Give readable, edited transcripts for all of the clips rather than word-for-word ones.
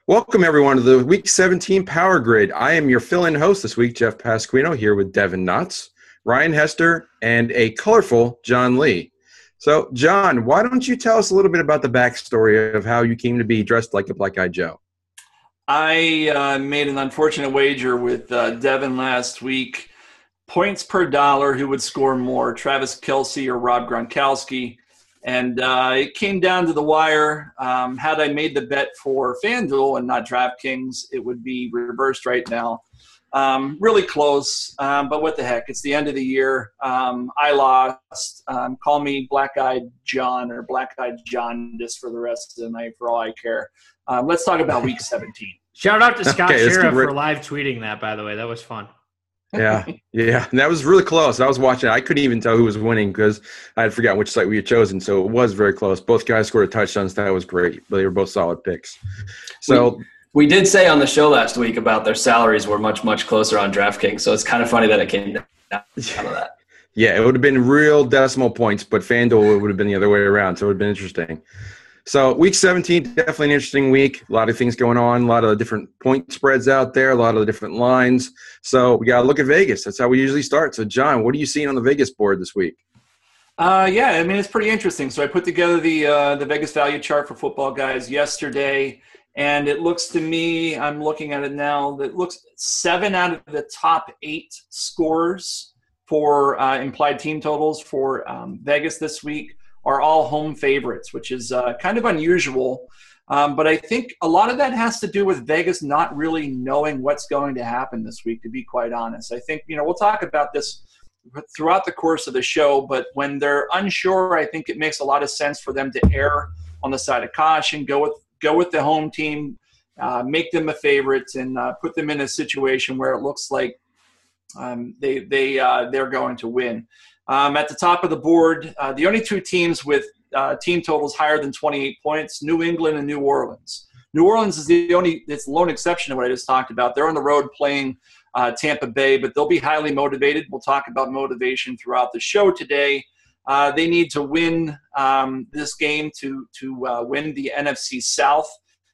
Welcome, everyone, to the Week 17 Power Grid. I am your fill-in host this week, Jeff Pasquino, here with Devin Knotts, Ryan Hester, and a colorful John Lee. So, John, why don't you tell us a little bit about the backstory of how you came to be dressed like a Black-Eyed Joe? I made an unfortunate wager with Devin last week. Points per dollar, who would score more, Travis Kelce or Rob Gronkowski? And it came down to the wire. Had I made the bet for FanDuel and not DraftKings, it would be reversed right now. Really close, but what the heck? It's the end of the year. I lost. Call me Black-Eyed John or Black-Eyed John just for the rest of the night for all I care. Let's talk about Week 17. Shout out to Scott Sheriff for live tweeting that, by the way. That was fun. Yeah. And that was really close. I was watching. I couldn't even tell who was winning because I had forgotten which site we had chosen. So it was very close. Both guys scored a touchdown. So that was great. But they were both solid picks. So we did say on the show last week about their salaries were much, much closer on DraftKings. So it's kind of funny that it came down to that. Yeah, it would have been real decimal points, but FanDuel would have been the other way around. So it would have been interesting. So Week 17, definitely an interesting week. A lot of things going on, a lot of different point spreads out there, a lot of different lines. So we got to look at Vegas. That's how we usually start. So, John, what are you seeing on the Vegas board this week? It's pretty interesting. So I put together the Vegas value chart for Footballguys yesterday, and it looks to me, I'm looking at it now, that looks 7 out of the top 8 scores for implied team totals for Vegas this week are all home favorites, which is kind of unusual. But I think a lot of that has to do with Vegas not really knowing what's going to happen this week, to be quite honest. I think, we'll talk about this throughout the course of the show, but when they're unsure, I think it makes a lot of sense for them to err on the side of caution, go with the home team, make them a favorite, and put them in a situation where it looks like they're going to win. At the top of the board, the only 2 teams with team totals higher than 28 points, New England and New Orleans. New Orleans is it's the lone exception to what I just talked about. They're on the road playing Tampa Bay, but they'll be highly motivated. We'll talk about motivation throughout the show today. They need to win this game to win the NFC South.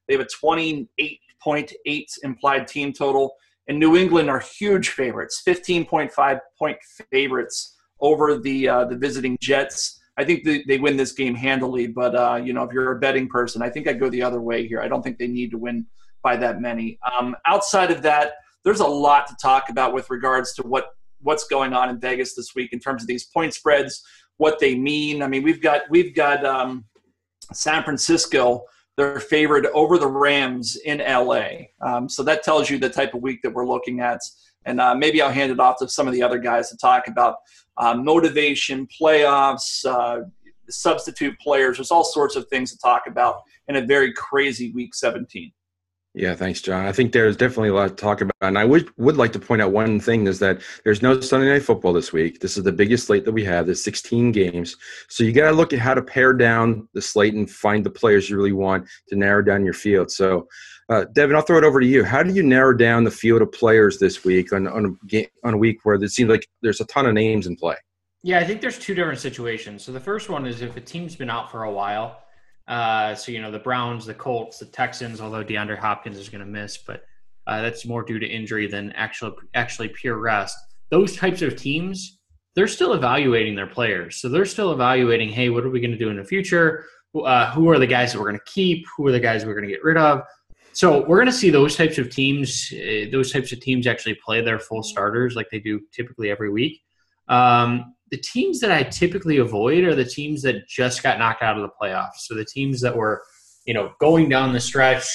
They have a 28.8 implied team total, and New England are huge favorites, 15.5 point favorites over the visiting Jets. I think they win this game handily, but if you're a betting person, I think I'd go the other way here. I don't think they need to win by that many. Outside of that, there's a lot to talk about with regards to what's going on in Vegas this week in terms of these point spreads, what they mean. I mean, we've got San Francisco. They're favored over the Rams in LA. So that tells you the type of week that we're looking at. And maybe I'll hand it off to some of the other guys to talk about motivation, playoffs, substitute players. There's all sorts of things to talk about in a very crazy Week 17. Yeah, thanks, John. I think there's definitely a lot to talk about. And I would like to point out one thing is that there's no Sunday Night Football this week. This is the biggest slate that we have. There's 16 games. So you got to look at how to pare down the slate and find the players you really want to narrow down your field. So, Devin, I'll throw it over to you. How do you narrow down the field of players this week on a week where it seems like there's a ton of names in play? Yeah, I think there's 2 different situations. So the first one is if a team's been out for a while. The Browns, the Colts, the Texans, although DeAndre Hopkins is going to miss, but that's more due to injury than actually pure rest. Those types of teams, they're still evaluating their players. So they're still evaluating, hey, what are we going to do in the future? Who are the guys that we're going to keep? Who are the guys we're going to get rid of? So we're going to see those types of teams actually play their full starters like they do typically every week. The teams that I typically avoid are the teams that just got knocked out of the playoffs. So the teams that were, going down the stretch,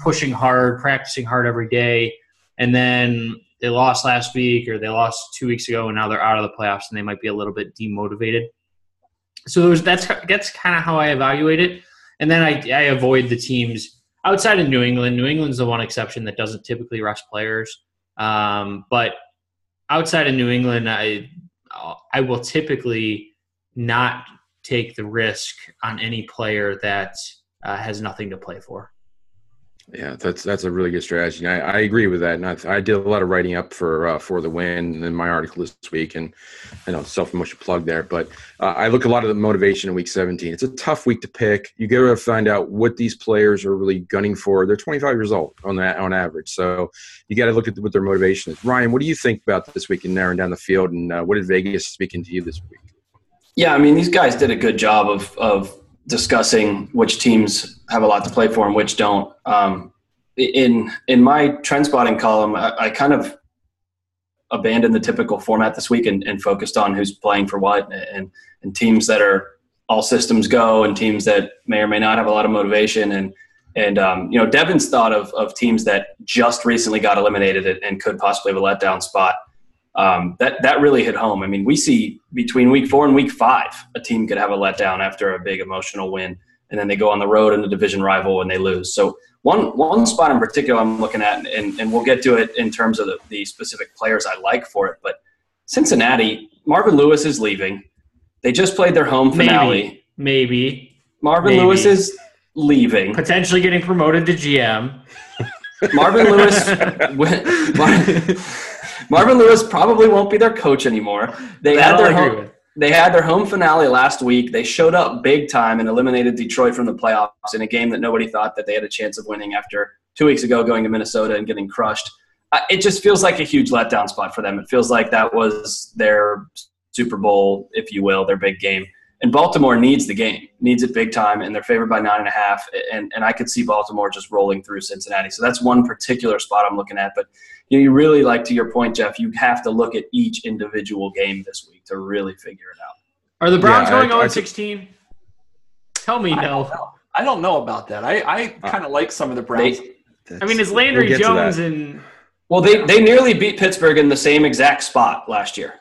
pushing hard, practicing hard every day, and then they lost last week or they lost 2 weeks ago and now they're out of the playoffs and they might be a little bit demotivated. So that's kind of how I evaluate it. And then I avoid the teams outside of New England. New England's the one exception that doesn't typically rest players. But outside of New England, I will typically not take the risk on any player that has nothing to play for. Yeah, that's a really good strategy. And I agree with that. And I did a lot of writing up for the win in my article this week, and I know self-promotion plug there, but I look at a lot of the motivation in week 17. It's a tough week to pick. You got to find out what these players are really gunning for. They're 25 years old on average, so you got to look at what their motivation is. Ryan, what do you think about this week and narrowing down the field, and what did Vegas speaking to you this week? Yeah, I mean, these guys did a good job of discussing which teams have a lot to play for and which don't. In my trend spotting column, I kind of abandoned the typical format this week and focused on who's playing for what and teams that are all systems go and teams that may or may not have a lot of motivation. And Devin's thought of teams that just recently got eliminated and could possibly have a letdown spot. That really hit home. I mean, we see between week 4 and week 5, a team could have a letdown after a big emotional win, and then they go on the road in a division rival and they lose. So one spot in particular I'm looking at, and we'll get to it in terms of the specific players I like for it, but Cincinnati, Marvin Lewis is leaving. They just played their home finale. Maybe. Marvin Lewis is leaving. Potentially getting promoted to GM. Marvin Lewis probably won't be their coach anymore. They had their home finale last week. They showed up big time and eliminated Detroit from the playoffs in a game that nobody thought that they had a chance of winning after 2 weeks ago going to Minnesota and getting crushed. It just feels like a huge letdown spot for them. It feels like that was their Super Bowl, if you will, their big game. And Baltimore needs the game, needs it big time, and they're favored by 9.5. And I could see Baltimore just rolling through Cincinnati. So that's one particular spot I'm looking at. But you really, like, to your point, Jeff, you have to look at each individual game this week to really figure it out. Are the Browns going 0-16? Tell me no. I don't know about that. I kind of like some of the Browns. Is Landry Jones and – well, they nearly beat Pittsburgh in the same exact spot last year.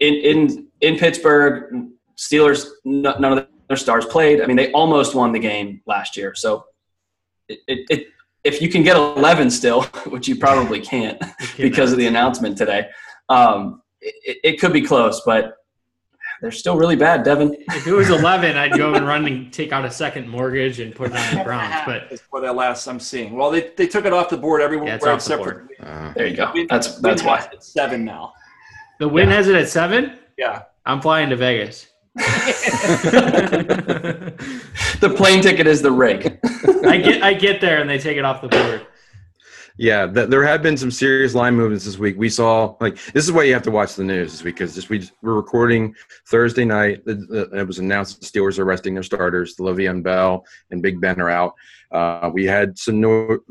In Pittsburgh, Steelers, none of their stars played. I mean, they almost won the game last year. So if you can get 11 still, which you probably can't because of the announcement today, it could be close, but they're still really bad, Devin. If it was 11, I'd go and run and take out a second mortgage and put it on the Browns. But it's for that last I'm seeing. Well, they took it off the board everywhere except for there you go. That's why. It's 7 now. The win has it at 7? Yeah. I'm flying to Vegas. The plane ticket is the rig. I get there and they take it off the board. Yeah, there have been some serious line movements this week. We saw, this is why you have to watch the news this week, because we're recording Thursday night. It was announced the Steelers are resting their starters. Le'Veon Bell and Big Ben are out. We had 2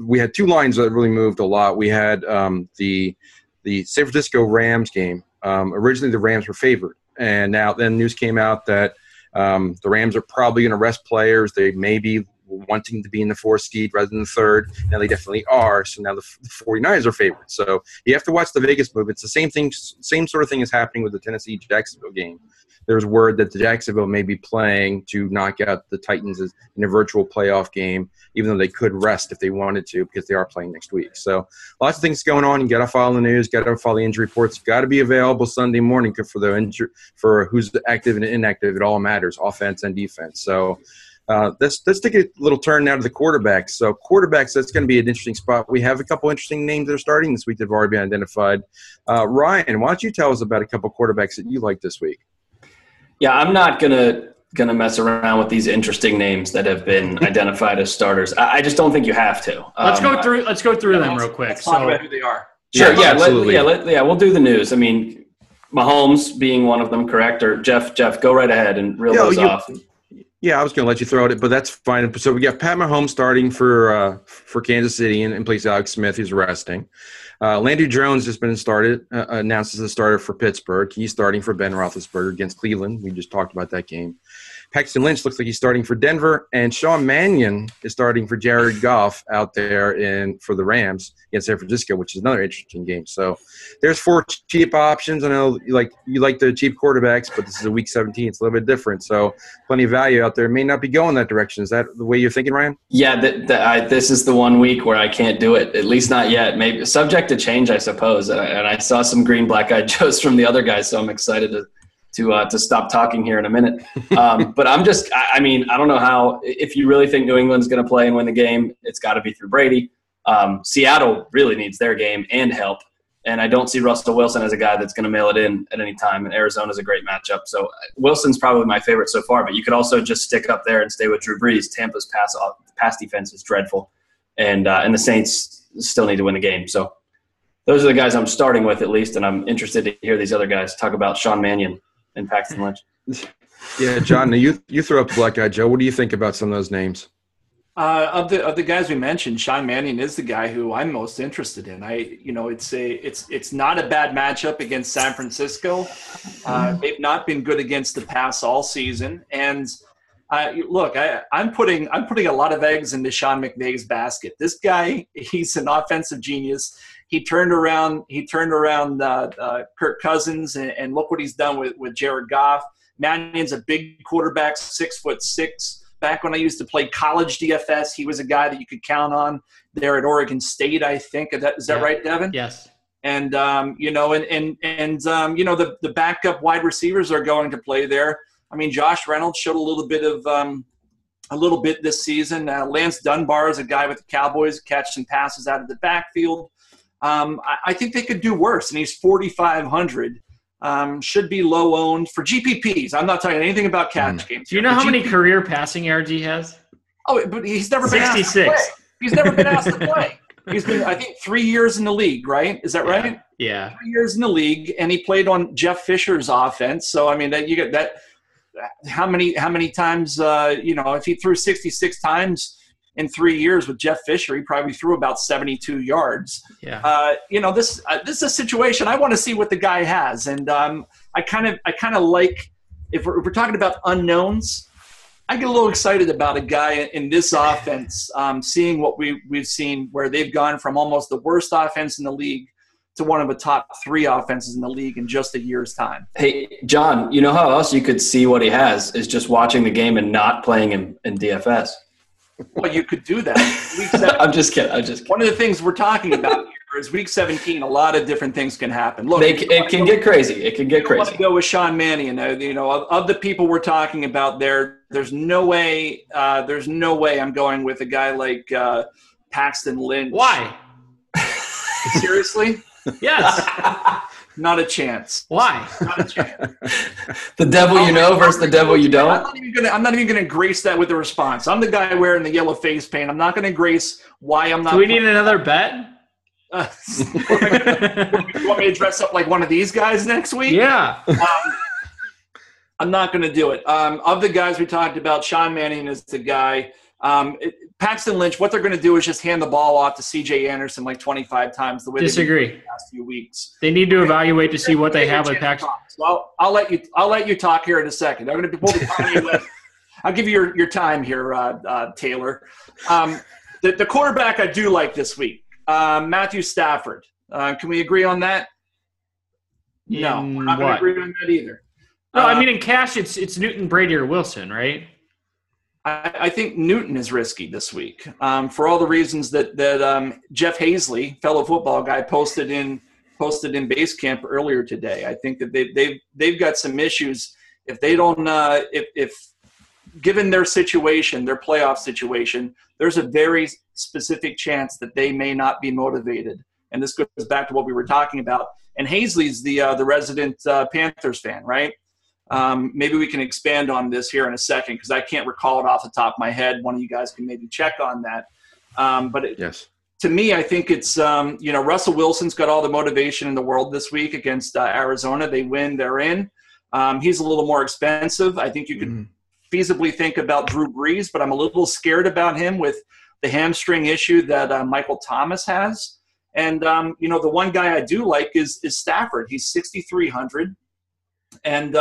lines that really moved a lot. We had the San Francisco Rams game. Originally, the Rams were favored, and then news came out that the Rams are probably going to rest players. They may be wanting to be in the 4th seed rather than the 3rd. Now they definitely are. So now the 49ers are favored. So you have to watch the Vegas move. It's the same sort of thing is happening with the Tennessee-Jacksonville game. There's word that the Jacksonville may be playing to knock out the Titans in a virtual playoff game, even though they could rest if they wanted to because they are playing next week. So lots of things going on. You got to follow the news, got to follow the injury reports. Got to be available Sunday morning for who's active and inactive. It all matters, offense and defense. So let's take a little turn now to the quarterbacks. So quarterbacks, that's going to be an interesting spot. We have a couple interesting names that are starting this week that have already been identified. Ryan, why don't you tell us about a couple quarterbacks that you like this week? Yeah, I'm not gonna mess around with these interesting names that have been identified as starters. I just don't think you have to. Let's go through them real quick. Let's talk about who they are. Sure. Yeah. Absolutely. We'll do the news. I mean, Mahomes being one of them, correct? Or Jeff, go right ahead and reel those off. Yeah, I was going to let you throw it, but that's fine. So we got Pat Mahomes starting for Kansas City in place of Alex Smith, who's resting. Landry Jones has been announced as a starter for Pittsburgh. He's starting for Ben Roethlisberger against Cleveland. We just talked about that game. Paxton Lynch looks like he's starting for Denver, and Sean Mannion is starting for Jared Goff out there for the Rams against San Francisco, which is another interesting game. So there's 4 cheap options. I know you like the cheap quarterbacks, but this is a week 17. It's a little bit different. So plenty of value out there. May not be going that direction. Is that the way you're thinking, Ryan? Yeah, this is the 1 week where I can't do it, at least not yet. Maybe subject to change, I suppose. And I saw some green black-eyed Joes from the other guys, so I'm excited to to stop talking here in a minute. But I don't know how, if you really think New England's going to play and win the game, it's got to be through Brady. Seattle really needs their game and help. And I don't see Russell Wilson as a guy that's going to mail it in at any time. And Arizona's a great matchup. So Wilson's probably my favorite so far. But you could also just stick up there and stay with Drew Brees. Tampa's pass defense is dreadful. And the Saints still need to win the game. So those are the guys I'm starting with at least. And I'm interested to hear these other guys talk about Sean Mannion and Paxton Lynch. Yeah, John, you throw up the black guy, Joe. What do you think about some of those names? Of the guys we mentioned, Sean Mannion is the guy who I'm most interested in. It's not a bad matchup against San Francisco. They've not been good against the pass all season, and I'm putting a lot of eggs into Sean McVay's basket. This guy, he's an offensive genius. He turned around Kirk Cousins, and look what he's done with Jared Goff. Mannion's a big quarterback, 6'6". Back when I used to play college DFS, he was a guy that you could count on there at Oregon State, I think. Is that right, Devin? Yes. And the backup wide receivers are going to play there. I mean, Josh Reynolds showed a little bit this season. Lance Dunbar is a guy with the Cowboys, catch some passes out of the backfield. I think they could do worse, and he's 4,500. Should be low owned for GPPs. I'm not talking anything about cash games. Do you know how many career passing yards he has? Oh, but he's never been 66. Asked to play. He's never been asked to play. He's been, I think, 3 years in the league, right? Is that right? Yeah. 3 years in the league, and he played on Jeff Fisher's offense. So I mean, that you get that. How many times? If he threw 66 times in 3 years with Jeff Fisher, he probably threw about 72 yards. Yeah. This is a situation I want to see what the guy has, and I kind of like if we're talking about unknowns, I get a little excited about a guy in this offense, seeing what we've seen where they've gone from almost the worst offense in the league to one of the top 3 offenses in the league in just a year's time. Hey, John, you know how else you could see what he has is just watching the game and not playing him in DFS. Well, you could do that. Week 17, I'm just kidding. One of the things we're talking about here is Week 17. A lot of different things can happen. Look, it can get crazy. It can get crazy. I want to go with Sean Mannion. Of the people we're talking about, there's no way I'm going with a guy like Paxton Lynch. Why? Seriously? Yes. Not a chance. Why? Not a chance. The devil you know versus the devil you don't? I'm not even going to grace that with a response. I'm the guy wearing the yellow face paint. I'm not going to grace why I'm not. Do we need another bet? You want me to dress up like one of these guys next week? Yeah. I'm not going to do it. Of the guys we talked about, Sean Mannion is the guy. Paxton Lynch, what they're going to do is just hand the ball off to C.J. Anderson like 25 times the way Disagree. They've been the last few weeks. They need to evaluate to see what they have with Paxton. Well, I'll let you talk here in a second. We'll be talking I'll give you your time here, Taylor. The quarterback I do like this week, Matthew Stafford. Can we agree on that? No, we're not going to agree on that either. No, I mean in cash, it's Newton, Brady, or Wilson, right? I think Newton is risky this week for all the reasons that Jeff Hazley, fellow football guy, posted in Basecamp earlier today. I think that they've got some issues if they don't if given their situation, their playoff situation, there's a very specific chance that they may not be motivated. And this goes back to what we were talking about. And Hazley's the resident Panthers fan, right? Maybe we can expand on this here in a second because I can't recall it off the top of my head. One of you guys can maybe check on that. Yes. To me, I think it's, Russell Wilson's got all the motivation in the world this week against Arizona. They win, they're in. He's a little more expensive. I think you could feasibly think about Drew Brees, but I'm a little scared about him with the hamstring issue that Michael Thomas has. And, the one guy I do like is Stafford. He's 6,300. And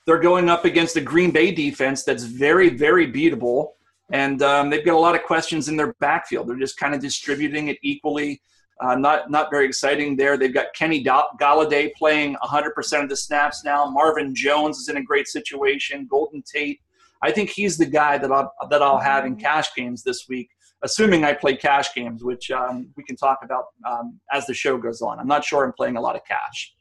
they're going up against a Green Bay defense that's very, very beatable. And they've got a lot of questions in their backfield. They're just kind of distributing it equally. Not very exciting there. They've got Kenny Galladay playing 100% of the snaps now. Marvin Jones is in a great situation. Golden Tate. I think he's the guy that I'll have in cash games this week, assuming I play cash games, which we can talk about as the show goes on. I'm not sure I'm playing a lot of cash.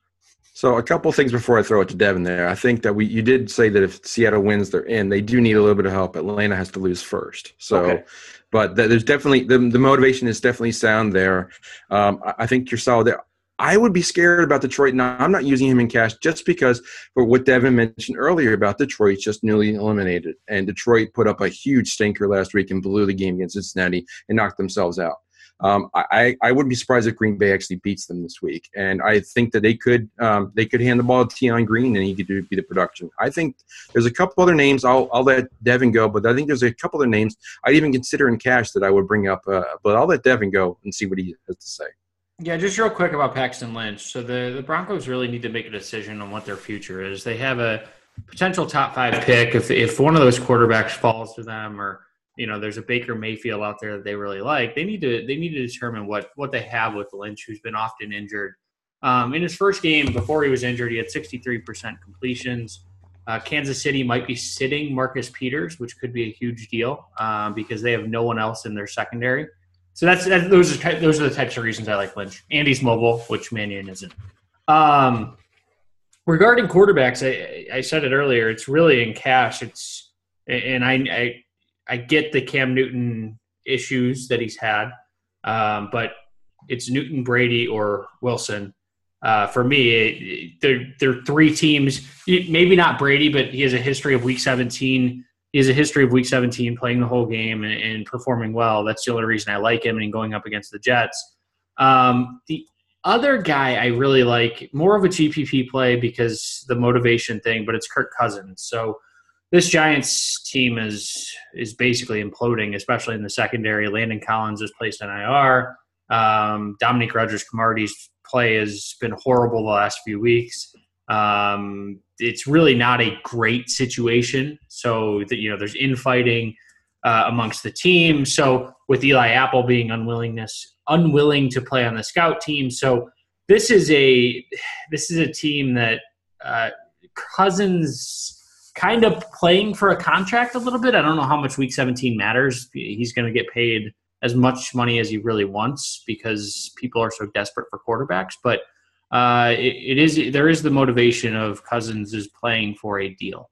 So a couple things before I throw it to Devin there. I think that you did say that if Seattle wins, they're in. They do need a little bit of help. Atlanta has to lose first. So, okay. But there's definitely the motivation is definitely sound there. I think you're solid there. I would be scared about Detroit. Now, I'm not using him in cash just because for what Devin mentioned earlier about Detroit just newly eliminated. And Detroit put up a huge stinker last week and blew the game against Cincinnati and knocked themselves out. I wouldn't be surprised if Green Bay actually beats them this week, and I think that they could hand the ball to Tion Green and he could be the production. I think there's a couple other names. I'll let Devin go, but I think there's a couple other names I'd even consider in cash that I would bring up. But I'll let Devin go and see what he has to say. Yeah, just real quick about Paxton Lynch. So the Broncos really need to make a decision on what their future is. They have a potential top 5 pick. If one of those quarterbacks falls to them, or there's a Baker Mayfield out there that they really like, they need to determine what they have with Lynch, who's been often injured. In his first game before he was injured, he had 63% completions. Kansas City might be sitting Marcus Peters, which could be a huge deal because they have no one else in their secondary. So those are the types of reasons I like Lynch. And he's mobile, which Mannion isn't. Regarding quarterbacks, I said it earlier. It's really in cash. I get the Cam Newton issues that he's had, but it's Newton, Brady, or Wilson. For me, they're 3 teams. Maybe not Brady, but he has a history of Week 17. He has a history of Week 17 playing the whole game and performing well. That's the only reason I like him and going up against the Jets. The other guy I really like, more of a GPP play because the motivation thing, but it's Kirk Cousins. So this Giants team is basically imploding, especially in the secondary. Landon Collins is placed on IR. Dominique Rodgers-Cromartie's play has been horrible the last few weeks. It's really not a great situation. So there's infighting amongst the team. So with Eli Apple being unwilling to play on the scout team, so this is a team that Cousins kind of playing for a contract a little bit. I don't know how much Week 17 matters. He's going to get paid as much money as he really wants because people are so desperate for quarterbacks. But there is the motivation of Cousins is playing for a deal.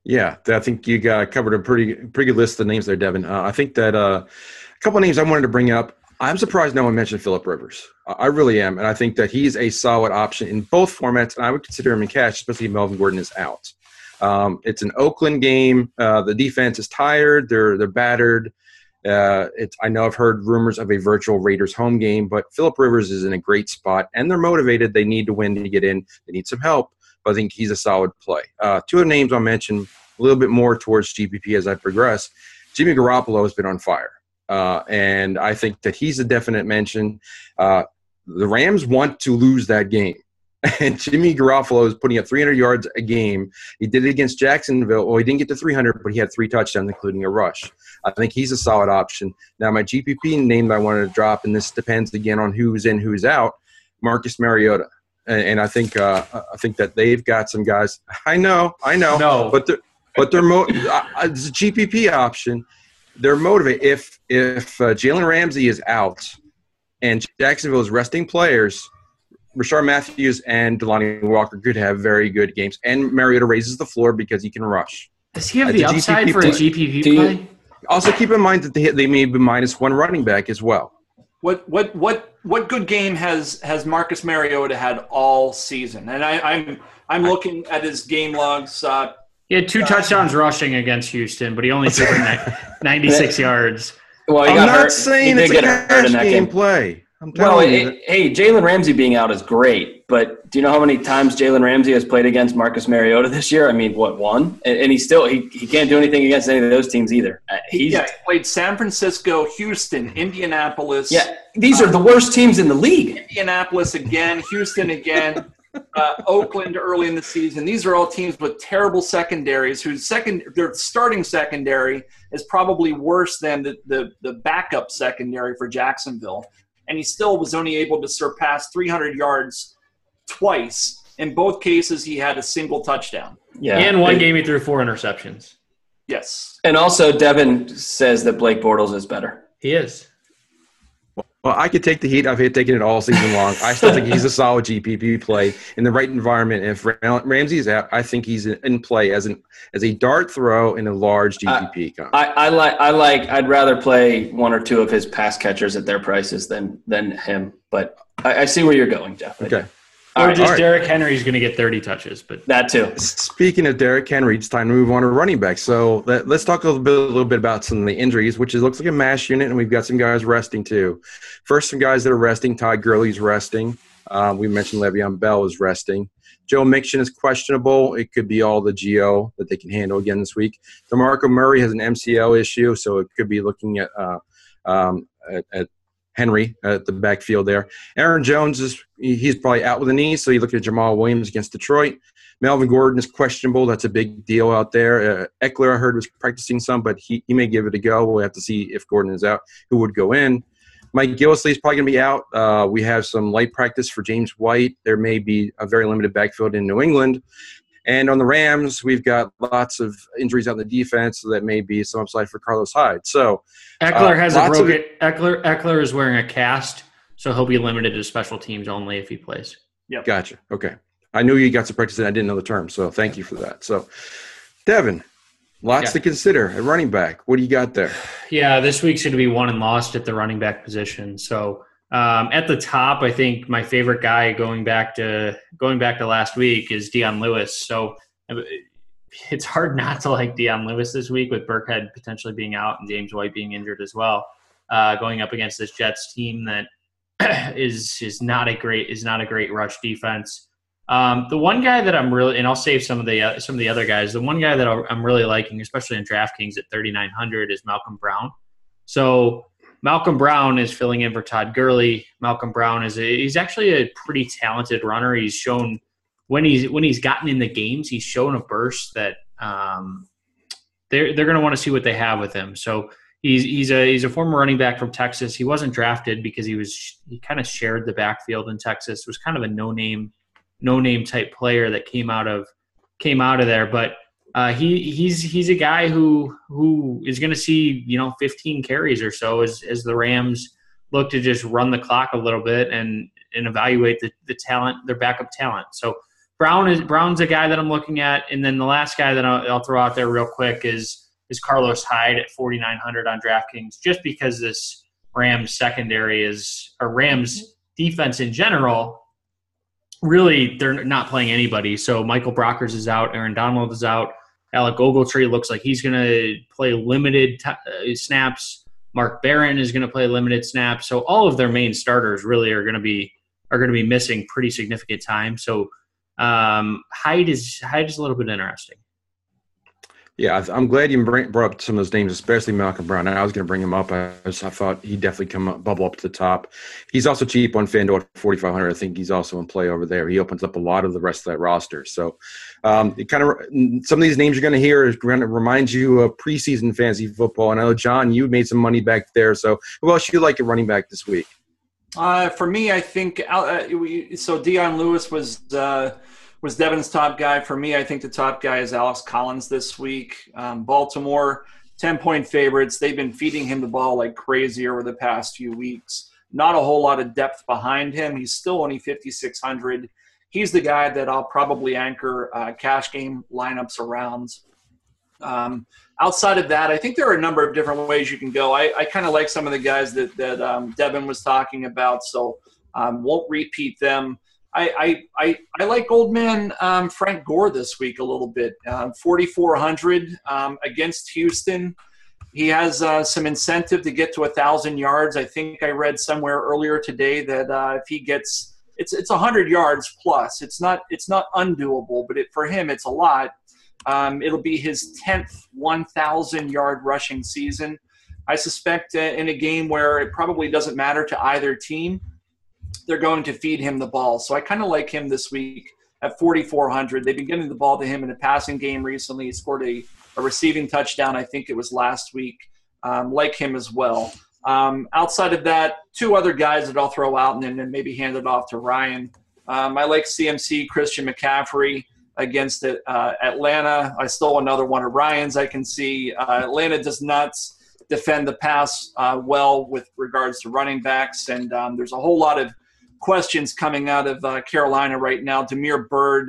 Yeah, I think you covered a pretty good list of names there, Devin. I think that a couple of names I wanted to bring up. I'm surprised no one mentioned Phillip Rivers. I really am, and I think that he's a solid option in both formats, and I would consider him in cash, especially if Melvin Gordon is out. It's an Oakland game. The defense is tired. They're battered. I know I've heard rumors of a virtual Raiders home game, but Phillip Rivers is in a great spot, and they're motivated. They need to win to get in. They need some help, but I think he's a solid play. 2 other names I'll mention a little bit more towards GPP as I progress. Jimmy Garoppolo has been on fire, and I think that he's a definite mention. The Rams want to lose that game. And Jimmy Garoppolo is putting up 300 yards a game. He did it against Jacksonville. Well, he didn't get to 300, but he had 3 touchdowns, including a rush. I think he's a solid option. Now, my GPP name that I wanted to drop, and this depends again on who's in, who's out, Marcus Mariota. And I think that they've got some guys. I know. No. But it's a GPP option. They're motivated. If Jalen Ramsey is out and Jacksonville is resting players, Rashard Matthews and Delanie Walker could have very good games. And Mariota raises the floor because he can rush. Does he have the upside for a GPP play? Also, keep in mind that they may be -1 running back as well. What good game has Marcus Mariota had all season? And I'm looking at his game logs. He had 2 touchdowns rushing against Houston, but he only threw 96 yards. Well, I'm not saying it's a cash game play. Hey, Jalen Ramsey being out is great, but do you know how many times Jalen Ramsey has played against Marcus Mariota this year? I mean, one? And he can't do anything against any of those teams either. He played San Francisco, Houston, Indianapolis. Yeah, these are the worst teams in the league. Indianapolis again, Houston again, Oakland early in the season. These are all teams with terrible secondaries their starting secondary is probably worse than the backup secondary for Jacksonville. And he still was only able to surpass 300 yards twice. In both cases, he had a single touchdown. Yeah, and one game he threw 4 interceptions. Yes. And also, Devin says that Blake Bortles is better. He is. Well, I could take the heat. I've taken it all season long. I still think he's a solid GPP play in the right environment. And if Ramsey's out, I think he's in play as a dart throw in a large GPP. I'd rather play one or two of his pass catchers at their prices than him. But I see where you're going, Jeff. Okay. Or just Derrick Henry's going to get 30 touches, but that too. Speaking of Derrick Henry, it's time to move on to running back. So let's talk a little bit about some of the injuries, which looks like a mash unit, and we've got some guys resting too. First, some guys that are resting. Todd Gurley's resting. We mentioned Le'Veon Bell is resting. Joe Mixon is questionable. It could be all the Geo that they can handle again this week. DeMarco Murray has an MCL issue, so it could be looking at Henry at the backfield there. Aaron Jones he's probably out with a knee, so you look at Jamal Williams against Detroit. Melvin Gordon is questionable. That's a big deal out there. Eckler, I heard, was practicing some, but he may give it a go. We'll have to see if Gordon is out, who would go in. Mike Gillislee is probably going to be out. We have some light practice for James White. There may be a very limited backfield in New England. And on the Rams, we've got lots of injuries on the defense, so that may be some upside for Carlos Hyde. So Eckler has a broken – Eckler is wearing a cast, so he'll be limited to special teams only if he plays. Yep. Gotcha. Okay. I knew you got some practice and I didn't know the term, so thank you for that. So, Devin, lots to consider at running back. What do you got there? Yeah, this week's going to be won and lost at the running back position. So at the top, I think my favorite guy going back to last week is Dion Lewis. So it's hard not to like Dion Lewis this week with Burkhead potentially being out and James White being injured as well, going up against this Jets team that is not a great rush defense. The one guy that I'm really, and I'll save some of the other guys. The one guy that I'm really liking, especially in DraftKings at 3,900, is Malcolm Brown. So Malcolm Brown is filling in for Todd Gurley. Malcolm Brown he's actually a pretty talented runner. He's shown when he's gotten in the games, he's shown a burst that they're going to want to see what they have with him. So he's a former running back from Texas. He wasn't drafted because he kind of shared the backfield in Texas. It was kind of a no name type player that came out of there, but he's a guy who is going to see 15 carries or so as the Rams look to just run the clock a little bit and evaluate the talent, their backup talent. So Brown's a guy that I'm looking at, and then the last guy that I'll throw out there real quick is Carlos Hyde at 4,900 on DraftKings, just because this Rams secondary Rams defense in general. Really, they're not playing anybody. So Michael Brockers is out. Aaron Donald is out. Alec Ogletree looks like he's going to play limited snaps. Mark Barron is going to play limited snaps. So all of their main starters really are going to be missing pretty significant time. So Hyde is a little bit interesting. Yeah, I'm glad you brought up some of those names, especially Malcolm Brown. I was going to bring him up. I thought he'd definitely bubble up to the top. He's also cheap on FanDuel at 4,500. I think he's also in play over there. He opens up a lot of the rest of that roster. So it kind of some of these names you're going to hear is going to remind you of preseason fantasy football. And I know, John, you made some money back there. So who else you like at running back this week? For me, I think so. Dion Lewis was Devin's top guy. For me, I think the top guy is Alex Collins this week. Baltimore, 10-point favorites. They've been feeding him the ball like crazy over the past few weeks. Not a whole lot of depth behind him. He's still only 5,600. He's the guy that I'll probably anchor cash game lineups around. Outside of that, I think there are a number of different ways you can go. I kind of like some of the guys that Devin was talking about, so won't repeat them. I like old man Frank Gore this week a little bit. 4,400 against Houston. He has some incentive to get to 1,000 yards. I think I read somewhere earlier today that if he gets it's 100 yards plus. It's not undoable, but for him it's a lot. It'll be his 10th 1,000-yard rushing season. I suspect in a game where it probably doesn't matter to either team, they're going to feed him the ball. So I kind of like him this week at 4,400. They've been getting the ball to him in a passing game recently. He scored a receiving touchdown, I think it was last week. Like him as well. Outside of that, two other guys that I'll throw out and then maybe hand it off to Ryan. I like CMC, Christian McCaffrey against Atlanta. I stole another one of Ryan's I can see. Atlanta does not defend the pass well with regards to running backs. And there's a whole lot of questions coming out of Carolina right now. Damiere Byrd,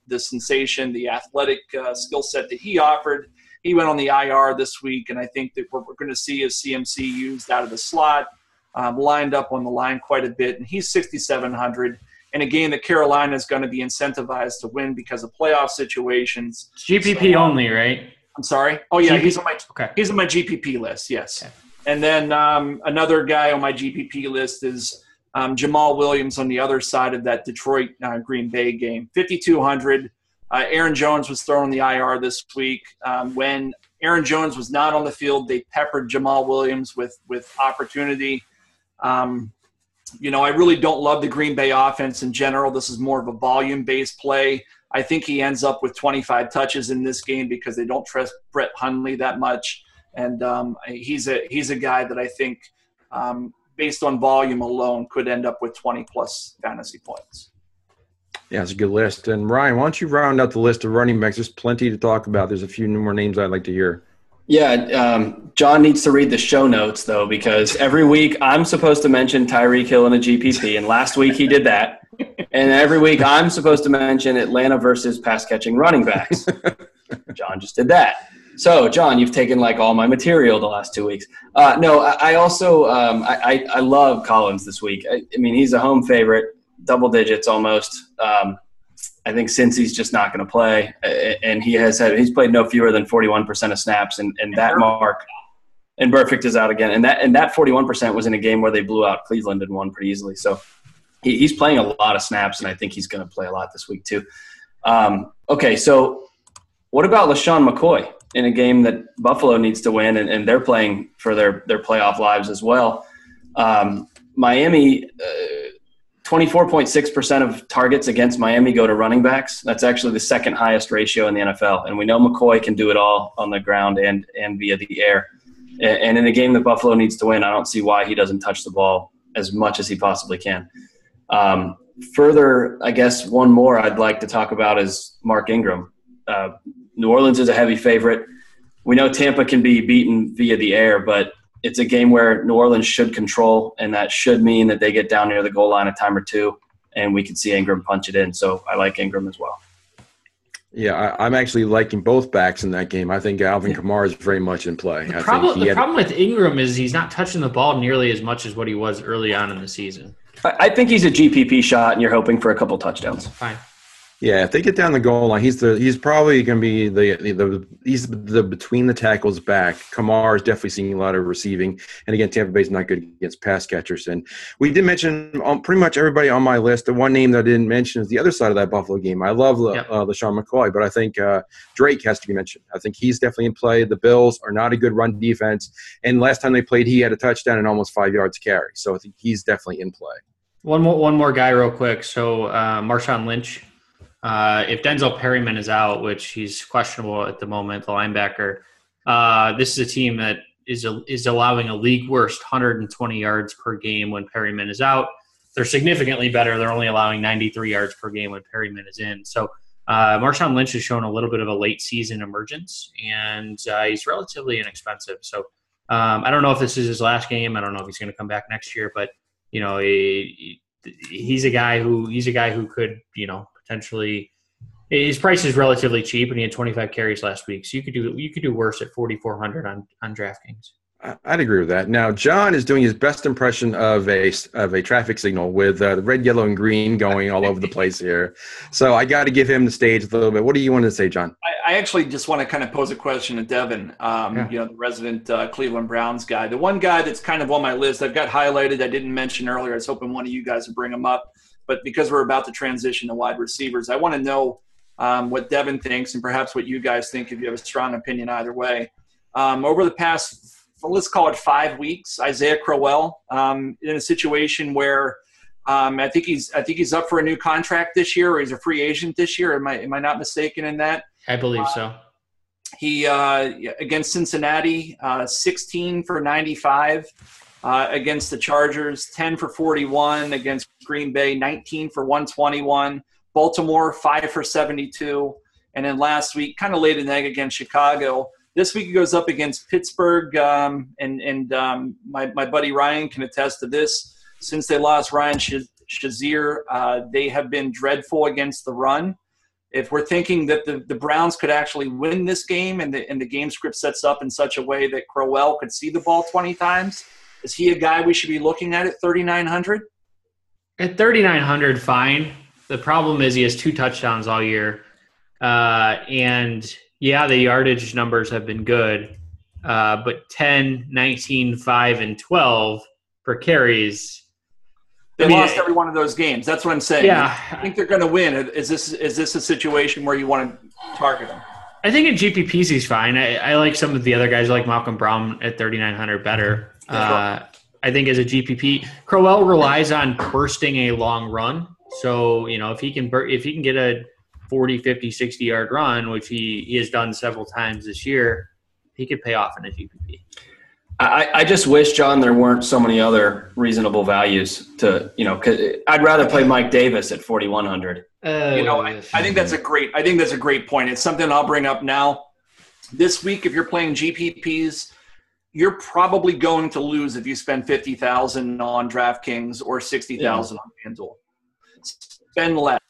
the sensation, the athletic skill set that he offered, he went on the IR this week, and I think that what we're going to see is CMC used out of the slot, lined up on the line quite a bit, and he's 6,700 in a game that Carolina is going to be incentivized to win because of playoff situations. It's GPP only, right? I'm sorry? Oh, yeah, he's on my GPP list, yes. Okay. And then another guy on my GPP list is Jamal Williams on the other side of that Detroit-Green Bay game. 5,200. Aaron Jones was thrown on the IR this week. When Aaron Jones was not on the field, they peppered Jamal Williams with opportunity. I really don't love the Green Bay offense in general. This is more of a volume-based play. I think he ends up with 25 touches in this game because they don't trust Brett Hundley that much. And he's a guy that I think, based on volume alone, could end up with 20-plus fantasy points. Yeah, it's a good list. And Ryan, why don't you round out the list of running backs? There's plenty to talk about. There's a few more names I'd like to hear. Yeah, John needs to read the show notes, though, because every week I'm supposed to mention Tyreek Hill in a GPP, and last week he did that. And every week I'm supposed to mention Atlanta versus pass-catching running backs. John just did that. So, John, you've taken like all my material the last 2 weeks. I also I love Collins this week. I mean, he's a home favorite, double digits almost. I think Cincy's just not going to play, and he's played no fewer than 41% of snaps, and that mark. And Burfict is out again, and that 41% was in a game where they blew out Cleveland and won pretty easily. So he's playing a lot of snaps, and I think he's going to play a lot this week too. Okay, so what about LaShawn McCoy in a game that Buffalo needs to win, and they're playing for their playoff lives as well? Miami. 24.6% of targets against Miami go to running backs. That's actually the second highest ratio in the NFL. And we know McCoy can do it all on the ground and via the air. And in a game that Buffalo needs to win, I don't see why he doesn't touch the ball as much as he possibly can. Further, I guess one more I'd like to talk about is Mark Ingram. New Orleans is a heavy favorite. We know Tampa can be beaten via the air, but it's a game where New Orleans should control, and that should mean that they get down near the goal line a time or two, and we could see Ingram punch it in. So I like Ingram as well. Yeah, I'm actually liking both backs in that game. I think Alvin Kamara is very much in play. The problem with Ingram is he's not touching the ball nearly as much as what he was early on in the season. I think he's a GPP shot, and you're hoping for a couple touchdowns. Fine. Yeah, if they get down the goal line, he's probably going to be the between the tackles back. Kamara is definitely seeing a lot of receiving, and again, Tampa Bay's not good against pass catchers. And we did mention pretty much everybody on my list. The one name that I didn't mention is the other side of that Buffalo game. I love LaShawn McCoy, but I think Drake has to be mentioned. I think he's definitely in play. The Bills are not a good run defense, and last time they played, he had a touchdown and almost 5 yards carry. So I think he's definitely in play. One more guy real quick. So Marshawn Lynch. If Denzel Perryman is out, which he's questionable at the moment, the linebacker, this is a team that is allowing a league worst 120 yards per game when Perryman is out. They're significantly better. They're only allowing 93 yards per game when Perryman is in. So Marshawn Lynch has shown a little bit of a late season emergence, and he's relatively inexpensive. So I don't know if this is his last game. I don't know if he's going to come back next year, but he's a guy who could potentially, his price is relatively cheap, and he had 25 carries last week. So you could do worse at 4,400 on DraftKings. I'd agree with that. Now, John is doing his best impression of a traffic signal with the red, yellow, and green going all over the place here. So I got to give him the stage a little bit. What do you want to say, John? I actually just want to kind of pose a question to Devin, the resident Cleveland Browns guy. The one guy that's kind of on my list, I've got highlighted, I didn't mention earlier. I was hoping one of you guys would bring him up. But because we're about to transition to wide receivers, I want to know what Devin thinks and perhaps what you guys think if you have a strong opinion either way. Over the past, let's call it 5 weeks, Isaiah Crowell in a situation where I think he's up for a new contract this year, or he's a free agent this year. Am I not mistaken in that? I believe so. He against Cincinnati, 16 for 95. Against the Chargers, 10 for 41. Against Green Bay, 19 for 121. Baltimore, 5 for 72. And then last week, kind of laid an egg against Chicago. This week he goes up against Pittsburgh, and my buddy Ryan can attest to this. Since they lost Ryan Shazier, they have been dreadful against the run. If we're thinking that the Browns could actually win this game and the game script sets up in such a way that Crowell could see the ball 20 times, is he a guy we should be looking at 3,900? At 3,900, fine. The problem is he has 2 touchdowns all year. And, yeah, the yardage numbers have been good. But 10, 19, 5, and 12 for carries. They lost every one of those games. That's what I'm saying. Yeah. I think they're going to win. Is this a situation where you want to target them? I think in GPPs he's fine. I like some of the other guys, like Malcolm Brown at 3,900 better. I think as a GPP, Crowell relies on bursting a long run. So, if he can get a 40, 50, 60-yard run, which he has done several times this year, he could pay off in a GPP. I just wish, John, there weren't so many other reasonable values to, cause I'd rather play Mike Davis at 4,100. I think that's a great point. It's something I'll bring up now. This week, if you're playing GPPs, you're probably going to lose if you spend $50,000 on DraftKings or $60,000 on FanDuel. Spend less.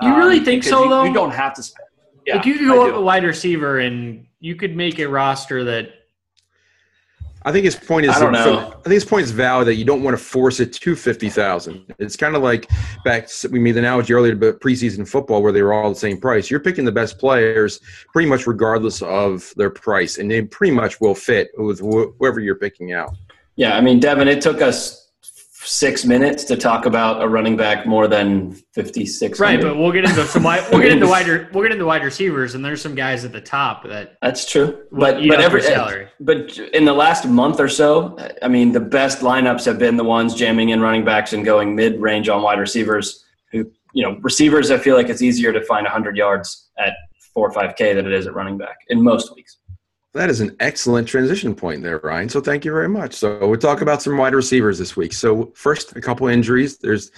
You really think so, though? You don't have to spend. Yeah, like you could go up a wide receiver and you could make a roster that. I think his point is. I don't know. I think his point is valid that you don't want to force it to 50,000. It's kind of like we made the analogy earlier about preseason football where they were all the same price. You're picking the best players pretty much regardless of their price, and they pretty much will fit with whoever you're picking out. Yeah, I mean, Devin, it took us 6 minutes to talk about a running back more than 56. Right, but we'll get into wide receivers, and there's some guys at the top that's true. But in the last month or so, I mean, the best lineups have been the ones jamming in running backs and going mid-range on wide receivers. Receivers, I feel like it's easier to find 100 yards at 4 or 5K than it is at running back in most weeks. That is an excellent transition point there, Ryan. So thank you very much. So we'll talk about some wide receivers this week. So first, a couple injuries. The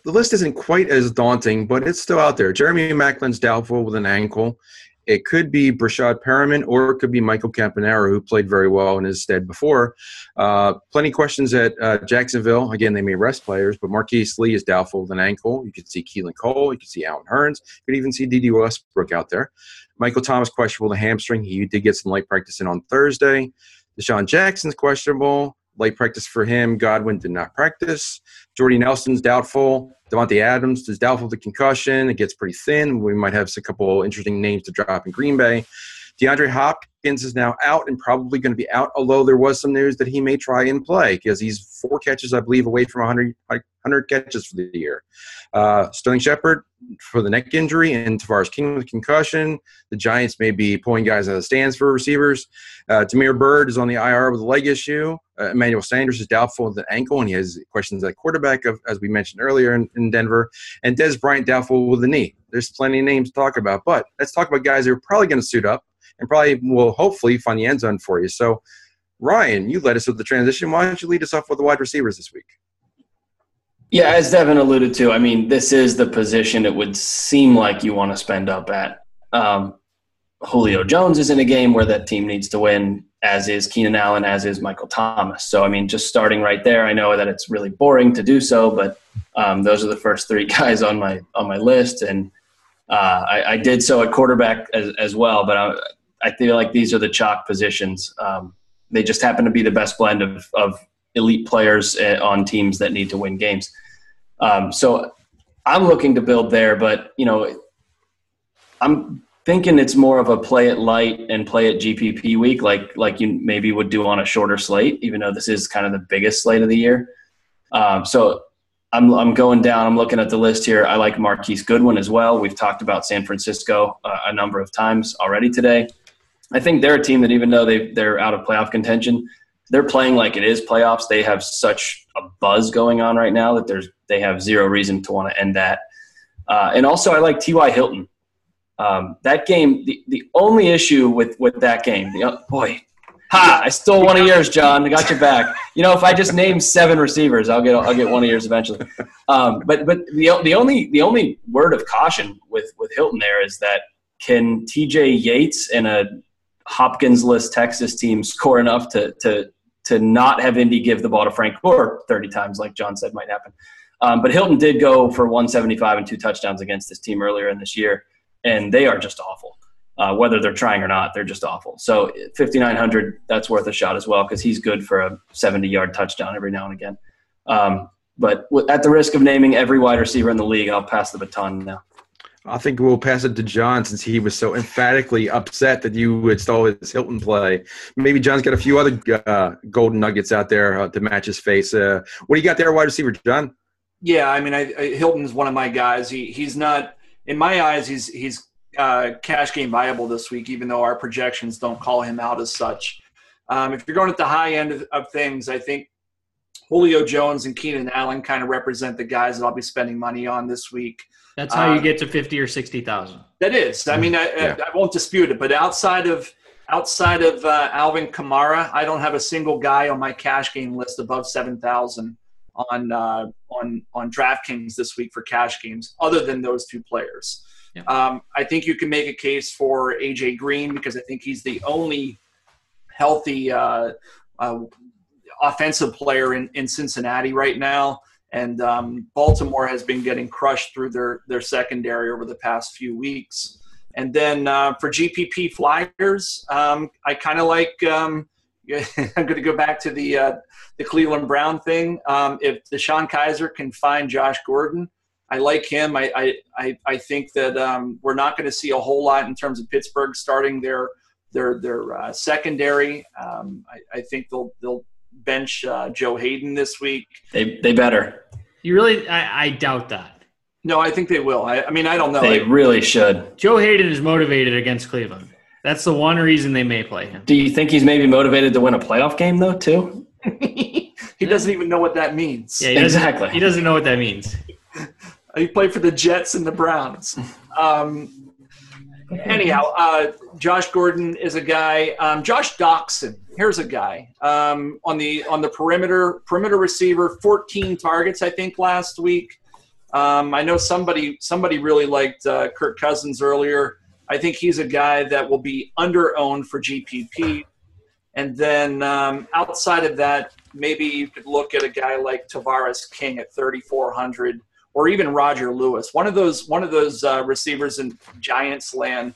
list isn't quite as daunting, but it's still out there. Jeremy Maclin's doubtful with an ankle. It could be Brashad Perriman, or it could be Michael Campanaro, who played very well in his stead before. Plenty of questions at Jacksonville. Again, they may rest players, but Marquise Lee is doubtful with an ankle. You could see Keelan Cole. You could see Allen Hurns. You could even see D.D. Westbrook out there. Michael Thomas questionable with a hamstring. He did get some light practice in on Thursday. Deshaun Jackson's questionable. Light practice for him. Godwin did not practice. Jordy Nelson's doubtful. Devontae Adams is doubtful with concussion. It gets pretty thin. We might have a couple interesting names to drop in Green Bay. DeAndre Hopkins is now out and probably going to be out, although there was some news that he may try and play because he's 4 catches, I believe, away from 100 catches for the year. Sterling Shepard for the neck injury and Tavares King with concussion. The Giants may be pulling guys out of the stands for receivers. Tamir Bird is on the IR with a leg issue. Emmanuel Sanders is doubtful with an ankle, and he has questions at quarterback, as we mentioned earlier in Denver. And Dez Bryant doubtful with the knee. There's plenty of names to talk about, but let's talk about guys who are probably going to suit up and probably will hopefully find the end zone for you. So, Ryan, you led us with the transition. Why don't you lead us off with the wide receivers this week? Yeah, as Devin alluded to, I mean, this is the position it would seem like you want to spend up at. Julio Jones is in a game where that team needs to win, as is Keenan Allen, as is Michael Thomas. So, I mean, just starting right there, I know that it's really boring to do so, but those are the first 3 guys on my list. And I did so at quarterback as well, but I feel like these are the chalk positions. They just happen to be the best blend of elite players on teams that need to win games. So I'm looking to build there, but, I'm thinking it's more of a play it light and play it GPP week, like you maybe would do on a shorter slate, even though this is kind of the biggest slate of the year. So I'm going down. I'm looking at the list here. I like Marquise Goodwin as well. We've talked about San Francisco a number of times already today. I think they're a team that even though they're out of playoff contention, they're playing like it is playoffs. They have such a buzz going on right now that they have zero reason to want to end that. And also I like T.Y. Hilton. That game, the only issue with that game, I stole one of yours, John. I got you back. If I just name 7 receivers, I'll get one of yours eventually. But the only word of caution with Hilton there is that can TJ Yates in a Hopkins-less Texas team score enough to not have Indy give the ball to Frank Gore 30 times, like John said might happen. But Hilton did go for 175 and 2 touchdowns against this team earlier in this year, and they are just awful. Whether they're trying or not, they're just awful. So 5,900, that's worth a shot as well because he's good for a 70-yard touchdown every now and again. But at the risk of naming every wide receiver in the league, I'll pass the baton now. I think we'll pass it to John since he was so emphatically upset that you would stall his Hilton play. Maybe John's got a few other golden nuggets out there to match his face. What do you got there, wide receiver, John? Yeah, I mean, Hilton's one of my guys. He's not, in my eyes, he's cash game viable this week, even though our projections don't call him out as such. If you're going at the high end of things, I think Julio Jones and Keenan Allen kind of represent the guys that I'll be spending money on this week. That's how you get to 50 or 60,000. That is. I mean, I won't dispute it. But outside of Alvin Kamara, I don't have a single guy on my cash game list above 7,000 on DraftKings this week for cash games, other than those two players. Yeah. I think you can make a case for AJ Green because I think he's the only healthy offensive player in Cincinnati right now. And Baltimore has been getting crushed through their secondary over the past few weeks. And then for GPP flyers, I kind of like I'm going to go back to the Cleveland Brown thing. If Deshaun Kaiser can find Josh Gordon, I like him. I think that we're not going to see a whole lot in terms of Pittsburgh starting their secondary. I think they'll bench Joe Hayden this week. They better. You really? I doubt that. No, I think they will. I mean, I don't know. They really should. Joe Hayden is motivated against Cleveland. That's the one reason they may play him. Do you think he's maybe motivated to win a playoff game, though, too? He doesn't even know what that means. Yeah, exactly. He doesn't know what that means. He played for the Jets and the Browns. Anyhow, Josh Gordon is a guy. Josh Doctson, here's a guy on the perimeter receiver, 14 targets I think last week. I know somebody really liked Kirk Cousins earlier. I think he's a guy that will be under-owned for GPP. And then outside of that, maybe you could look at a guy like Tavares King at 3,400. Or even Roger Lewis, one of those receivers in Giants land.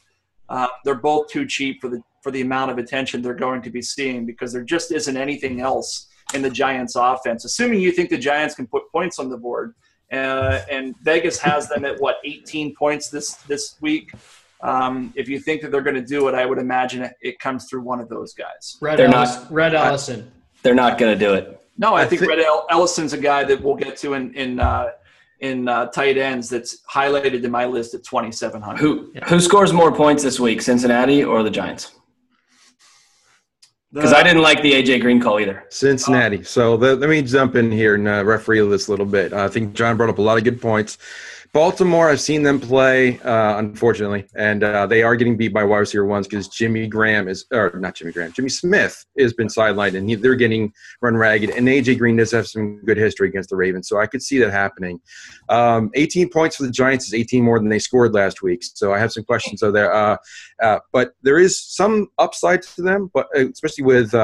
They're both too cheap for the amount of attention they're going to be seeing because there just isn't anything else in the Giants' offense. Assuming you think the Giants can put points on the board, and Vegas has them at 18 points this week. If you think that they're going to do it, I would imagine it comes through one of those guys. Rhett Ellison. They're not going to do it. No, I think Rhett Ellison's a guy that we'll get to in tight ends that's highlighted in my list at 2,700. Who scores more points this week, Cincinnati or the Giants? Because I didn't like the AJ Green call either. Cincinnati. So let me jump in here and referee this a little bit. I think John brought up a lot of good points. Baltimore, I've seen them play, unfortunately, and they are getting beat by wide receiver ones because Jimmy Smith has been sidelined, and they're getting run ragged. And A.J. Green does have some good history against the Ravens, so I could see that happening. 18 points for the Giants is 18 more than they scored last week, so I have some questions there. But there is some upside to them, but especially with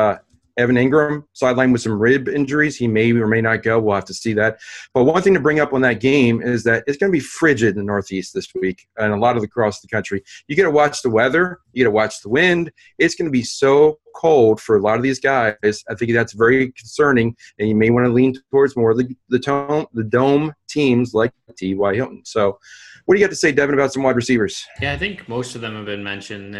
Evan Ingram sidelined with some rib injuries. He may or may not go. We'll have to see that. But one thing to bring up on that game is that it's going to be frigid in the Northeast this week and a lot of across the country. You got to watch the weather. You got to watch the wind. It's going to be so cold for a lot of these guys. I think that's very concerning, and you may want to lean towards more of the dome teams like T.Y. Hilton. So what do you got to say, Devin, about some wide receivers? Yeah, I think most of them have been mentioned.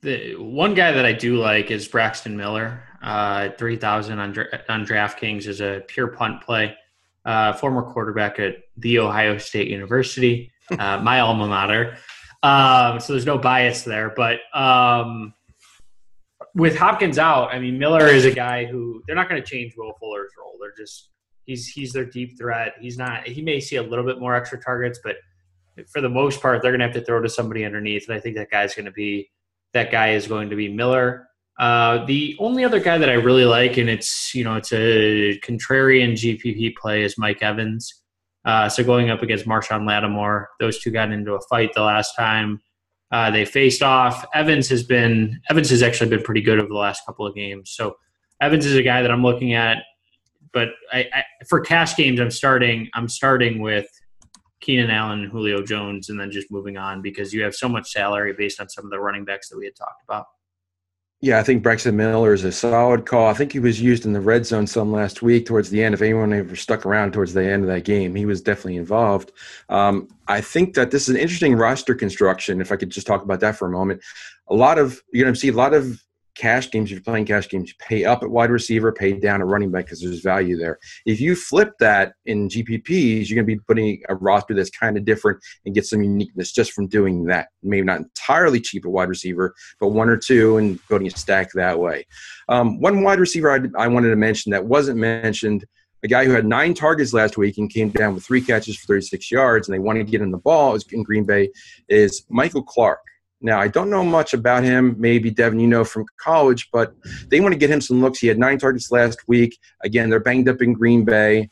The one guy that I do like is Braxton Miller. 3,000 on DraftKings is a pure punt play. Former quarterback at The Ohio State University, my alma mater. So there's no bias there. But with Hopkins out, I mean, Miller is a guy who they're not going to change Will Fuller's role. They're just he's their deep threat. He may see a little bit more extra targets, but for the most part, they're going to have to throw to somebody underneath. And I think that guy is going to be Miller. The only other guy that I really like, and it's a contrarian GPP play, is Mike Evans. So going up against Marshawn Lattimore, those two got into a fight the last time. They faced off. Evans has actually been pretty good over the last couple of games. So Evans is a guy that I'm looking at, but for cash games, I'm starting with Keenan Allen and Julio Jones, and then just moving on because you have so much salary based on some of the running backs that we had talked about. Yeah, I think Braxton Miller is a solid call. I think he was used in the red zone some last week towards the end. If anyone ever stuck around towards the end of that game, he was definitely involved. I think that this is an interesting roster construction, if I could just talk about that for a moment. You're going to see a lot of cash games. If you're playing cash games, you pay up at wide receiver, pay down at running back because there's value there. If you flip that in GPPs, you're going to be putting a roster that's kind of different and get some uniqueness just from doing that. Maybe not entirely cheap at wide receiver, but one or two and building a stack that way. One wide receiver I wanted to mention that wasn't mentioned, a guy who had 9 targets last week and came down with 3 catches for 36 yards, and they wanted to get him the ball in Green Bay, is Michael Clark. Now, I don't know much about him. Maybe, Devin, you know from college, but they want to get him some looks. He had 9 targets last week. Again, they're banged up in Green Bay.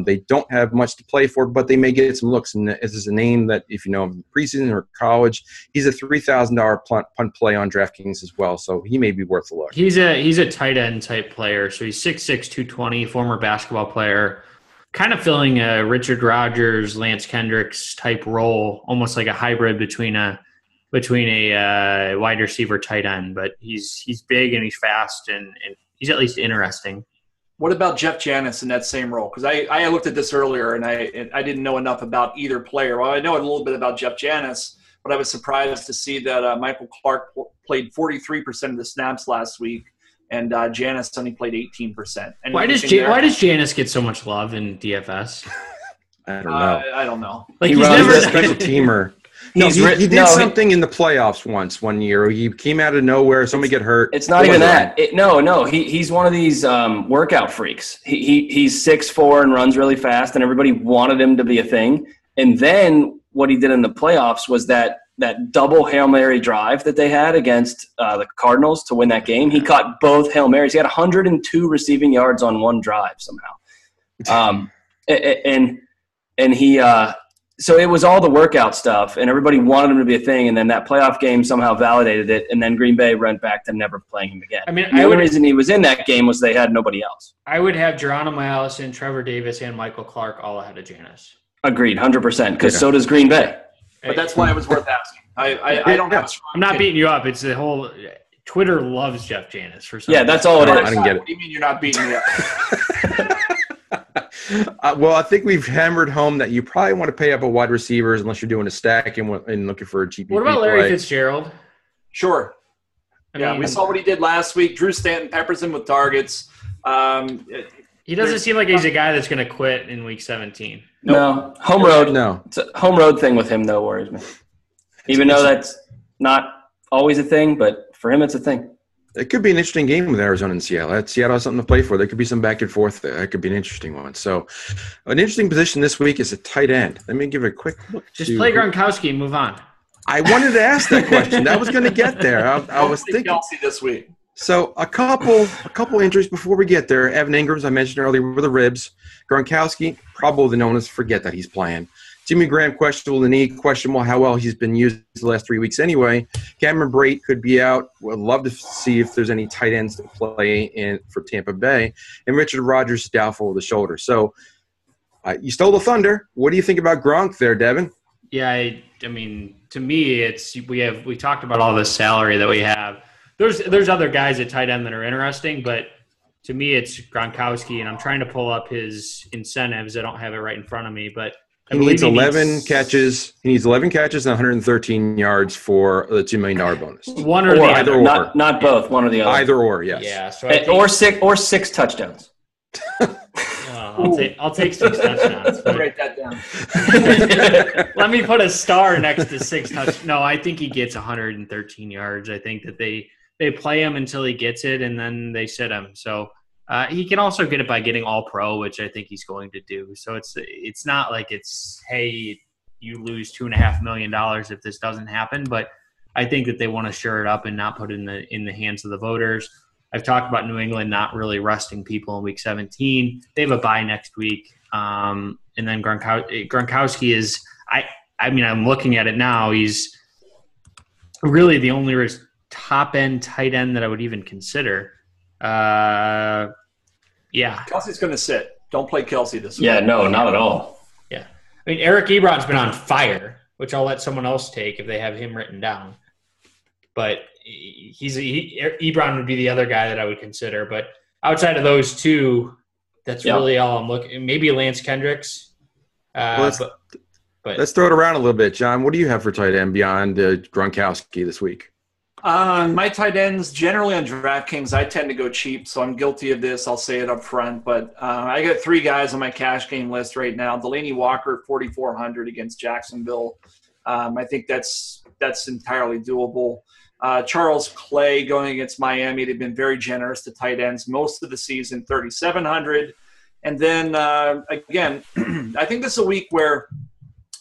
They don't have much to play for, but they may get some looks. And this is a name that, if you know him preseason or college, he's a $3,000 punt play on DraftKings as well, so he may be worth a look. He's a tight end type player. So he's 6'6", 220, former basketball player, kind of filling a Richard Rodgers, Lance Kendricks type role, almost like a hybrid between a wide receiver tight end, but he's big and he's fast and he's at least interesting. What about Jeff Janis in that same role? Because I looked at this earlier and I didn't know enough about either player. Well, I know a little bit about Jeff Janis, but I was surprised to see that Michael Clark played 43% of the snaps last week, and Janis only played 18%. Why does Janis get so much love in DFS? I don't know. I don't know. Like he's never a special teamer. No, he did something in the playoffs one year. He came out of nowhere. Somebody get hurt. It's not even that. He's one of these workout freaks. He's 6'4" and runs really fast, and everybody wanted him to be a thing. And then what he did in the playoffs was that double Hail Mary drive that they had against the Cardinals to win that game. He caught both Hail Marys. He had 102 receiving yards on one drive somehow. And he so it was all the workout stuff, and everybody wanted him to be a thing, and then that playoff game somehow validated it, and then Green Bay went back to never playing him again. I mean, the only reason he was in that game was they had nobody else. I would have Geronimo Allison, Trevor Davis, and Michael Clark all ahead of Janis. Agreed, 100%, because so does Green Bay. But that's why it was worth asking. I don't have a strong I'm not opinion. beating you up. It's the whole Twitter loves Jeff Janis for some reason. That's all it is. I didn't get it. What do you mean you're not beating me up? Well, I think we've hammered home that you probably want to pay up a wide receivers unless you're doing a stack and looking for a GPP. What about Larry Fitzgerald? Sure. We saw what he did last week. Drew Stanton peppers him with targets. He doesn't seem like he's a guy that's going to quit in week 17. No. Home road. No. It's a home road thing with him, though, worries me. Even though that's not always a thing, but for him it's a thing. It could be an interesting game with Arizona and Seattle. Seattle has something to play for. There could be some back and forth there. That could be an interesting one. So an interesting position this week is a tight end. Let me give a quick look. Just play Gronkowski and move on. I wanted to ask that question. That was going to get there. I was thinking. Kelsey this week. So a couple injuries before we get there. Evan Ingram's, I mentioned earlier, with the ribs. Gronkowski, probably known as forget that he's playing. Jimmy Graham, questionable the knee, questionable how well he's been used the last 3 weeks anyway. Cameron Brate could be out. Would love to see if there's any tight ends to play in for Tampa Bay. And Richard Rodgers is doubtful with the shoulder. So you stole the thunder. What do you think about Gronk there, Devin? Yeah, I mean, to me, we talked about all this salary that we have. There's other guys at tight end that are interesting, but to me, it's Gronkowski, and I'm trying to pull up his incentives. I don't have it right in front of me, but he needs 11 catches. He needs 11 catches and 113 yards for the $2 million bonus. One or the other. Not both. One or the other. Either or, yes. Yeah. So or six touchdowns. I'll take 6 touchdowns. Write that down. Let me put a star next to 6 touchdowns. No, I think he gets 113 yards. I think that they play him until he gets it, and then they sit him. So he can also get it by getting all pro, which I think he's going to do. So it's not like it's, hey, you lose $2.5 million if this doesn't happen. But I think that they want to shore it up and not put it in the hands of the voters. I've talked about New England not really resting people in week 17. They have a bye next week. And then Gronkowski is – I mean, I'm looking at it now. He's really the only top-end tight end that I would even consider. Yeah. Kelsey's going to sit. Don't play Kelsey this week. Yeah, no, not at all. Yeah. I mean, Eric Ebron's been on fire, which I'll let someone else take if they have him written down. But Ebron would be the other guy that I would consider. But outside of those two, that's really all I'm looking. Maybe Lance Kendricks. Let's throw it around a little bit, John. What do you have for tight end beyond Gronkowski this week? My tight ends, generally on DraftKings, I tend to go cheap, so I'm guilty of this. I'll say it up front. But I got 3 guys on my cash game list right now. Delaney Walker at 4,400 against Jacksonville. I think that's entirely doable. Charles Clay going against Miami. They've been very generous to tight ends most of the season, 3,700. And then, again, I think this is a week where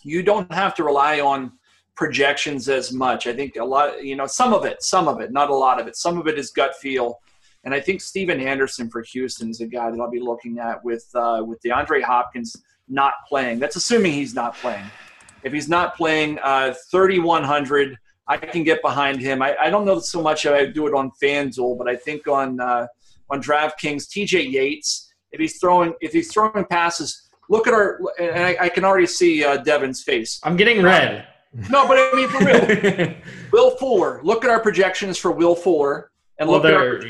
you don't have to rely on projections as much. I think a lot, some of it, not a lot of it. Some of it is gut feel. And I think Steven Anderson for Houston is a guy that I'll be looking at with DeAndre Hopkins not playing. That's assuming he's not playing. If he's not playing, 3,100, I can get behind him. I don't know so much I do it on FanDuel, but I think on DraftKings, TJ Yates, if he's throwing passes, look at and I can already see Devin's face. I'm getting red. No, but I mean, for real. Will Fuller. Look at our projections for Will Fuller. And look at our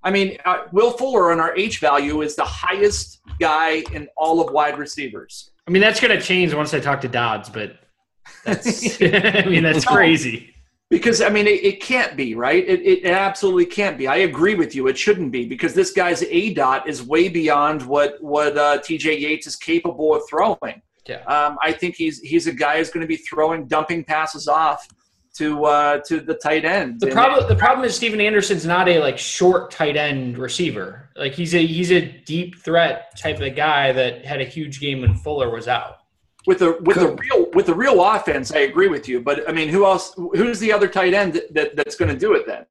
I mean, Will Fuller on our H value is the highest guy in all of wide receivers. I mean, that's going to change once I talk to Dodds, but that's that's crazy. Because, I mean, it can't be, right? It absolutely can't be. I agree with you. It shouldn't be because this guy's ADOT is way beyond what TJ Yates is capable of throwing. Yeah. I think he's a guy who's going to be dumping passes off to the tight end. The problem is Steven Anderson's not a short tight end receiver. Like he's a deep threat type of guy that had a huge game when Fuller was out. With the real offense, I agree with you. But I mean, who's the other tight end that's going to do it then?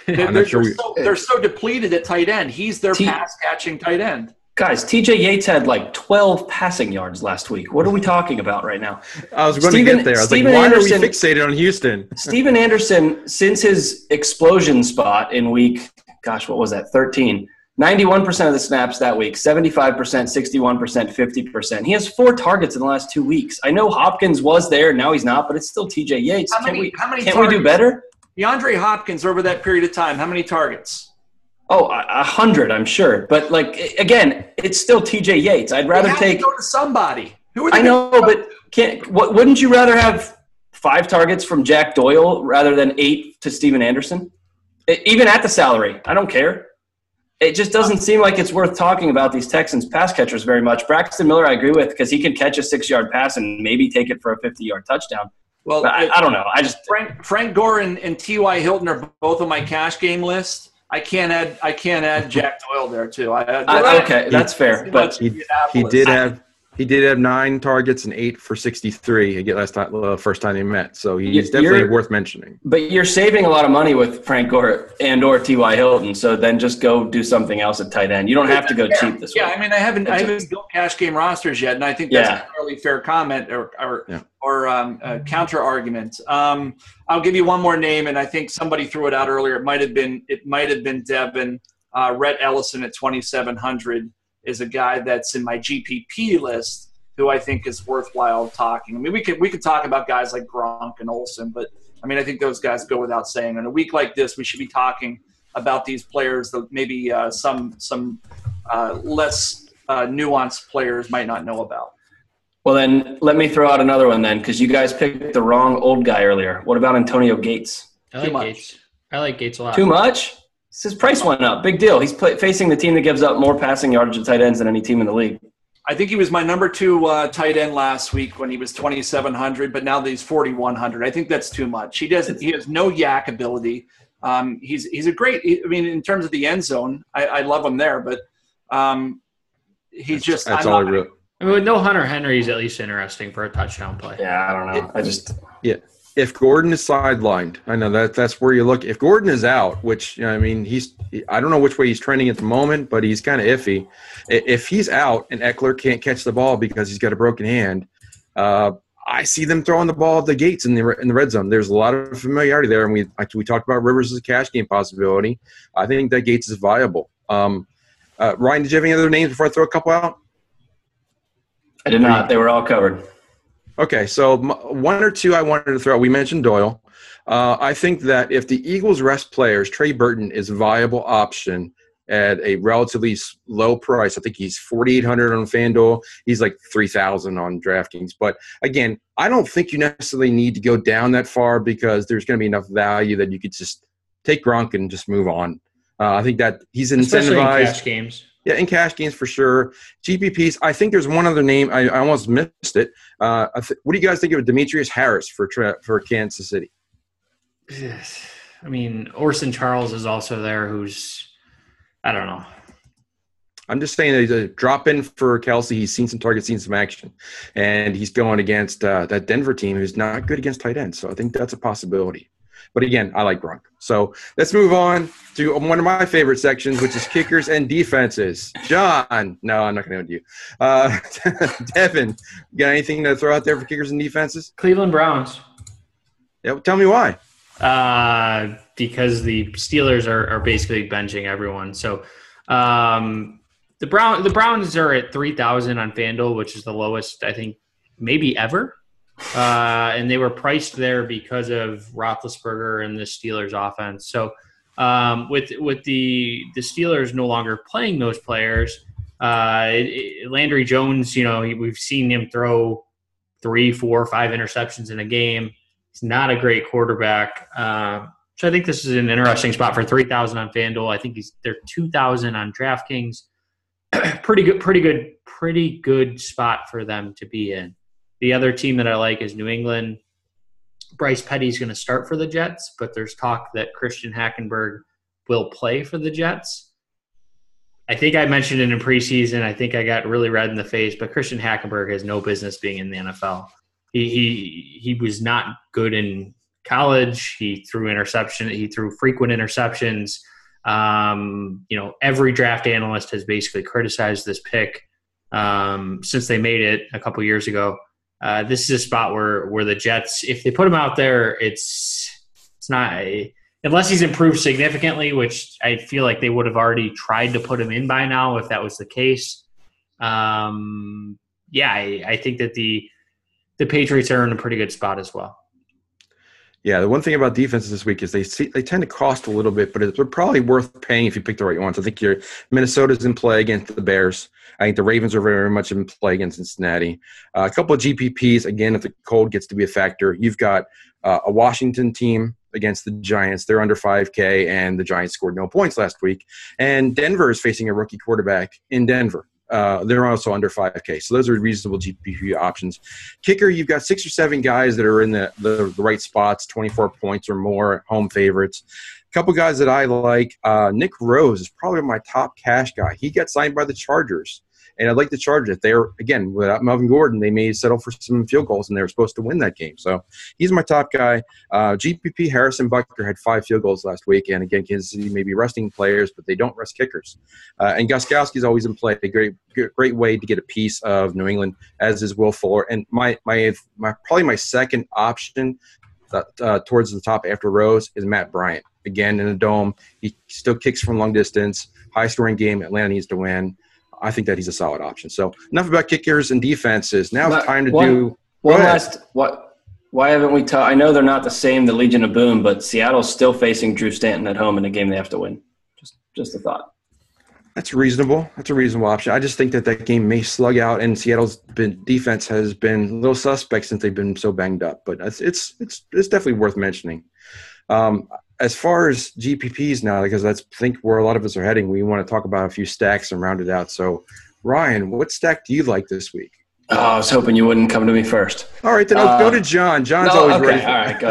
They're so depleted at tight end. He's their pass catching tight end. Guys, TJ Yates had 12 passing yards last week. What are we talking about right now? I was going to get there. I was why are we fixated on Houston? Steven Anderson, since his explosion spot in week, what was that, 13, 91% of the snaps that week, 75%, 61%, 50%. He has 4 targets in the last 2 weeks. I know Hopkins was there. Now he's not, but it's still TJ Yates. Can't we do better? DeAndre Hopkins over that period of time, how many targets? Oh, 100, I'm sure. But, again, it's still TJ Yates. I'd rather take – go to somebody. Who are they? I know, but wouldn't you rather have 5 targets from Jack Doyle rather than 8 to Steven Anderson? Even at the salary. I don't care. It just doesn't seem like it's worth talking about these Texans pass catchers very much. Braxton Miller I agree with because he can catch a 6-yard pass and maybe take it for a 50-yard touchdown. Well, I don't know. Frank Gore and T.Y. Hilton are both on my cash game list. I can't add Jack Doyle there too. Okay, that's fair. But he did have 9 targets and 8 for 63 again first time they met. So he's definitely worth mentioning. But you're saving a lot of money with Frank Gore or T.Y. Hilton. So then just go do something else at tight end. You don't have to go cheap this week. Yeah, I mean I haven't built cash game rosters yet, and I think that's a fairly fair comment or counter argument. I'll give you one more name, and I think somebody threw it out earlier. It might have been Devin. Rhett Ellison at 2,700 is a guy that's in my GPP list who I think is worthwhile talking. I mean, we could talk about guys like Gronk and Olsen, but I mean, I think those guys go without saying. On a week like this, we should be talking about these players that maybe some less nuanced players might not know about. Well, then let me throw out another one then, because you guys picked the wrong old guy earlier. What about Antonio Gates? I like Gates a lot. Too much? His price went up. Big deal. He's facing the team that gives up more passing yardage to tight ends than any team in the league. I think he was my number 2 tight end last week when he was 2,700, but now that he's 4,100. I think that's too much. He has no yak ability. He's a great. I mean, in terms of the end zone, I love him there, but he's just. That's all I really. I mean, with no Hunter Henry, he's at least interesting for a touchdown play. Yeah, I don't know. If Gordon is sidelined, I know that's where you look. If Gordon is out, which I mean, I don't know which way he's trending at the moment, but he's kind of iffy. If he's out and Eckler can't catch the ball because he's got a broken hand, I see them throwing the ball at the gates in the red zone. There's a lot of familiarity there, and we talked about Rivers as a cash game possibility. I think that Gates is viable. Ryan, did you have any other names before I throw a couple out? I did not. They were all covered. Okay, so one or two I wanted to throw out. We mentioned Doyle. I think that if the Eagles rest players, Trey Burton is a viable option at a relatively low price. I think he's $4,800 on FanDuel. He's like $3,000 on DraftKings. But again, I don't think you necessarily need to go down that far because there's going to be enough value that you could just take Gronk and just move on. I think that he's incentivized. Especially in cash games. Yeah, in cash games for sure. GPPs, I think there's one other name. I almost missed it. What do you guys think of Demetrius Harris for Kansas City? I mean, Orson Charles is also there who's, I don't know. I'm just saying that he's a drop-in for Kelsey. He's seen some targets, seen some action, and he's going against that Denver team who's not good against tight ends. So I think that's a possibility. But again, I like Gronk. So let's move on to one of my favorite sections, which is kickers and defenses. John, no, I'm not going to do you. Devin, you got anything to throw out there for kickers and defenses? Cleveland Browns. Yeah, tell me why. Because the Steelers are basically benching everyone. So the Browns are at 3,000 on FanDuel, which is the lowest I think maybe ever. And they were priced there because of Roethlisberger and the Steelers offense. So with the Steelers no longer playing those players, Landry Jones, we've seen him throw 3, 4, 5 interceptions in a game. He's not a great quarterback. So I think this is an interesting spot for 3,000 on FanDuel. I think they're 2,000 on DraftKings. Pretty good spot for them to be in. The other team that I like is New England. Bryce Petty's going to start for the Jets, but there's talk that Christian Hackenberg will play for the Jets. I think I mentioned it in preseason. I think I got really red in the face, but Christian Hackenberg has no business being in the NFL. He was not good in college. He threw frequent interceptions. Every draft analyst has basically criticized this pick since they made it a couple years ago. This is a spot where the Jets, if they put him out there, it's not unless he's improved significantly, which I feel like they would have already tried to put him in by now if that was the case. I think that the Patriots are in a pretty good spot as well. Yeah, the one thing about defenses this week is they tend to cost a little bit, but they're probably worth paying if you pick the right ones. I think Minnesota's in play against the Bears. I think the Ravens are very much in play against Cincinnati. A couple of GPPs, again, if the cold gets to be a factor. You've got a Washington team against the Giants. They're under 5K, and the Giants scored no points last week. And Denver is facing a rookie quarterback in Denver. They're also under 5K. So those are reasonable GPP options. Kicker, you've got 6 or 7 guys that are in the right spots, 24 points or more, home favorites. A couple guys that I like. Nick Rose is probably my top cash guy. He got signed by the Chargers. And I like the Chargers. They're, again, without Melvin Gordon, they may settle for some field goals, and they were supposed to win that game. So he's my top guy. GPP, Harrison Butker had 5 field goals last week. And, again, Kansas City may be resting players, but they don't rest kickers. And Gronkowski is always in play. A great way to get a piece of New England, as is Will Fuller. And probably my second option towards the top after Rose is Matt Bryant. Again, in a dome, he still kicks from long distance. High-scoring game. Atlanta needs to win. I think that he's a solid option. So enough about kickers and defenses. Now it's time to do one last. Why haven't we talked? I know they're not the same, the Legion of Boom, but Seattle's still facing Drew Stanton at home in a game they have to win. Just a thought. That's reasonable. That's a reasonable option. I just think that game may slug out, and Seattle's defense has been a little suspect since they've been so banged up. But it's definitely worth mentioning. As far as GPPs now, because that's I think where a lot of us are heading, we want to talk about a few stacks and round it out. So, Ryan, what stack do you like this week? Oh, I was hoping you wouldn't come to me first. All right, then I'll go to John. John's always ready. All right, go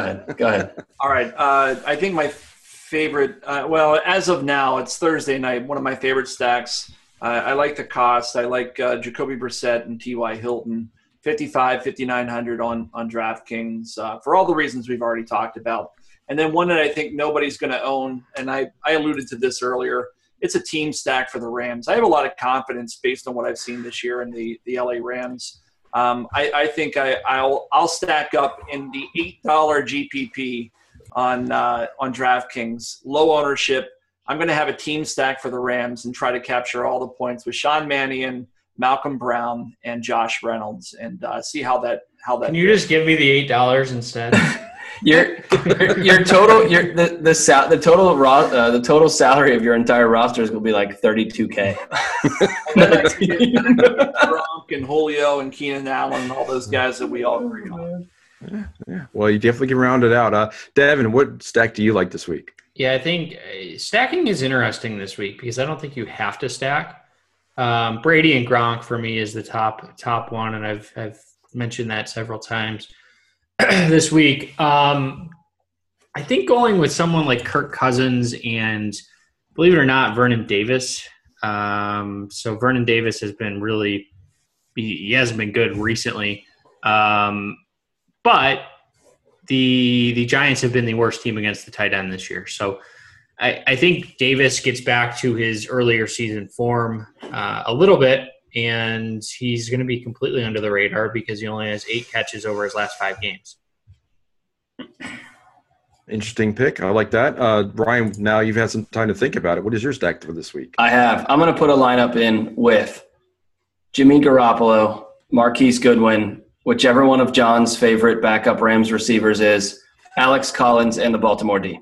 ahead. All right. I think my favorite as of now, it's Thursday night, one of my favorite stacks. I like the cost. I like Jacoby Brissett and T.Y. Hilton, 5,500, 5,900 on DraftKings for all the reasons we've already talked about. And then one that I think nobody's going to own, and I alluded to this earlier, it's a team stack for the Rams. I have a lot of confidence based on what I've seen this year in the LA Rams. I think I'll stack up in the $8 GPP on DraftKings. Low ownership. I'm going to have a team stack for the Rams and try to capture all the points with Sean Mannion, Malcolm Brown, and Josh Reynolds, and see how that. Can you just give me the $8 instead? Your total the total salary of your entire roster is going to be like $32K. Gronk and Julio and Keenan Allen and all those guys that we all agree on. Yeah. Well, you definitely can round it out. Devin, what stack do you like this week? Yeah, I think stacking is interesting this week because I don't think you have to stack. Brady and Gronk for me is the top one, and I've mentioned that several times this week. I think going with someone like Kirk Cousins and, believe it or not, Vernon Davis. So Vernon Davis has been he hasn't been good recently. But the Giants have been the worst team against the tight end this year. So I think Davis gets back to his earlier season form a little bit, and he's going to be completely under the radar because he only has 8 catches over his last 5 games. Interesting pick. I like that. Ryan, now you've had some time to think about it. What is your stack for this week? I have. I'm going to put a lineup in with Jimmy Garoppolo, Marquise Goodwin, whichever one of John's favorite backup Rams receivers is, Alex Collins, and the Baltimore D.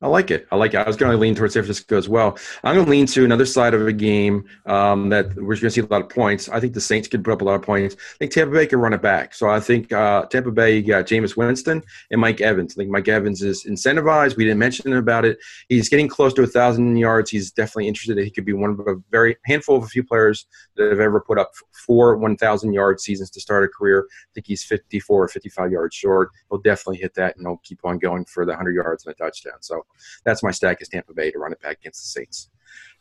I like it. I was going to lean towards San Francisco as well. I'm going to lean to another side of a game that we're going to see a lot of points. I think the Saints could put up a lot of points. I think Tampa Bay can run it back. So I think Tampa Bay, you got Jameis Winston and Mike Evans. I think Mike Evans is incentivized. We didn't mention about it. He's getting close to 1,000 yards. He's definitely interested that he could be one of a very handful of a few players that have ever put up 4 1,000-yard seasons to start a career. I think he's 54 or 55 yards short. He'll definitely hit that, and he'll keep on going for the 100 yards and a touchdown. So that's my stack is Tampa Bay to run it back against the Saints.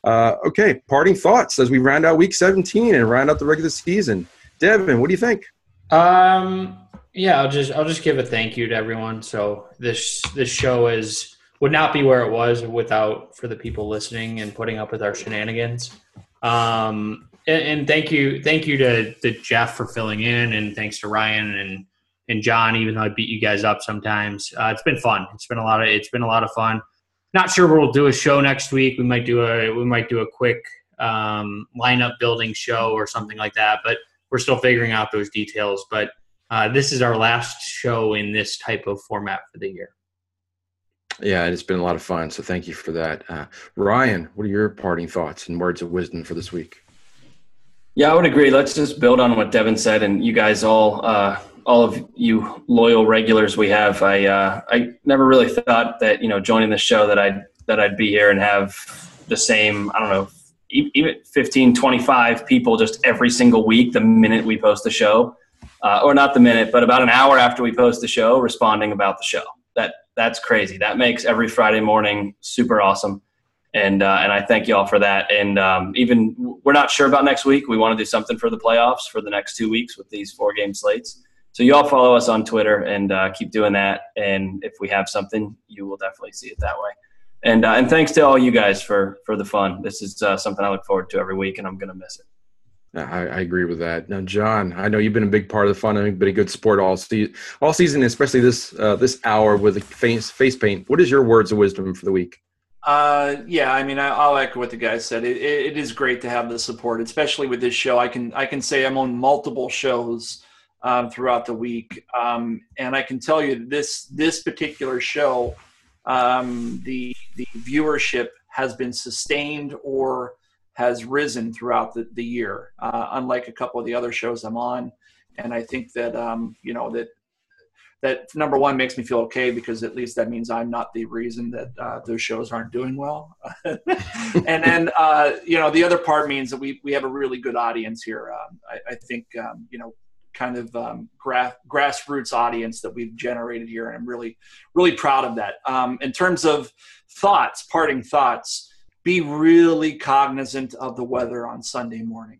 Okay, parting thoughts as we round out Week 17 and round out the regular season. Devin, what do you think? Yeah, I'll just give a thank you to everyone. So this show would not be where it was for the people listening and putting up with our shenanigans. And thank you to Jeff for filling in, and thanks to Ryan and John, even though I beat you guys up sometimes. It's been fun. It's been a lot of fun. Not sure we'll do a show next week. We might do a quick lineup building show or something like that, but we're still figuring out those details. But this is our last show in this type of format for the year. Yeah, it's been a lot of fun, so thank you for that. Ryan, what are your parting thoughts and words of wisdom for this week? Yeah, I would agree. Let's just build on what Devin said, and you guys all of you loyal regulars we have. I never really thought that, joining the show that I'd be here and have the same, I don't know, even 15, 25 people just every single week the minute we post the show. Or not the minute, but about an hour after we post the show, responding about the show. That's crazy. That makes every Friday morning super awesome. And I thank you all for that. And even we're not sure about next week. We want to do something for the playoffs for the next 2 weeks with these 4-game slates. So you all follow us on Twitter and keep doing that. And if we have something, you will definitely see it that way. And thanks to all you guys for the fun. This is something I look forward to every week, and I'm going to miss it. I agree with that. Now, John, I know you've been a big part of the fun. I've been a good sport all season, especially this hour with the face paint. What is your words of wisdom for the week? Yeah, I mean, I'll echo what the guys said. It is great to have the support, especially with this show. I can say I'm on multiple shows throughout the week, and I can tell you this particular show, the viewership has been sustained or has risen throughout the year, unlike a couple of the other shows I'm on. And I think that that number one makes me feel okay, because at least that means I'm not the reason that those shows aren't doing well. And then, the other part means that we have a really good audience here. I think, kind of grassroots audience that we've generated here. And I'm really, really proud of that. In terms of parting thoughts, be really cognizant of the weather on Sunday morning.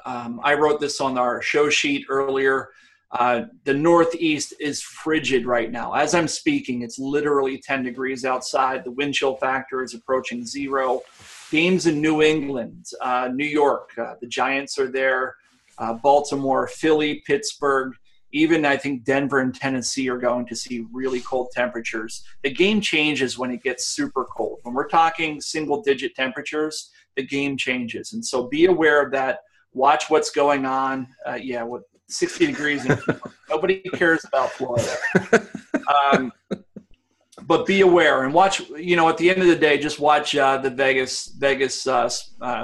I wrote this on our show sheet earlier. The Northeast is frigid right now. As I'm speaking, it's literally 10 degrees outside. The wind chill factor is approaching 0. Games in New England, New York, the Giants are there. Baltimore, Philly, Pittsburgh, even I think Denver and Tennessee are going to see really cold temperatures. The game changes when it gets super cold. When we're talking single-digit temperatures, the game changes. And so be aware of that. Watch what's going on. With 60 degrees, nobody cares about Florida. But be aware and watch, at the end of the day, just watch the Vegas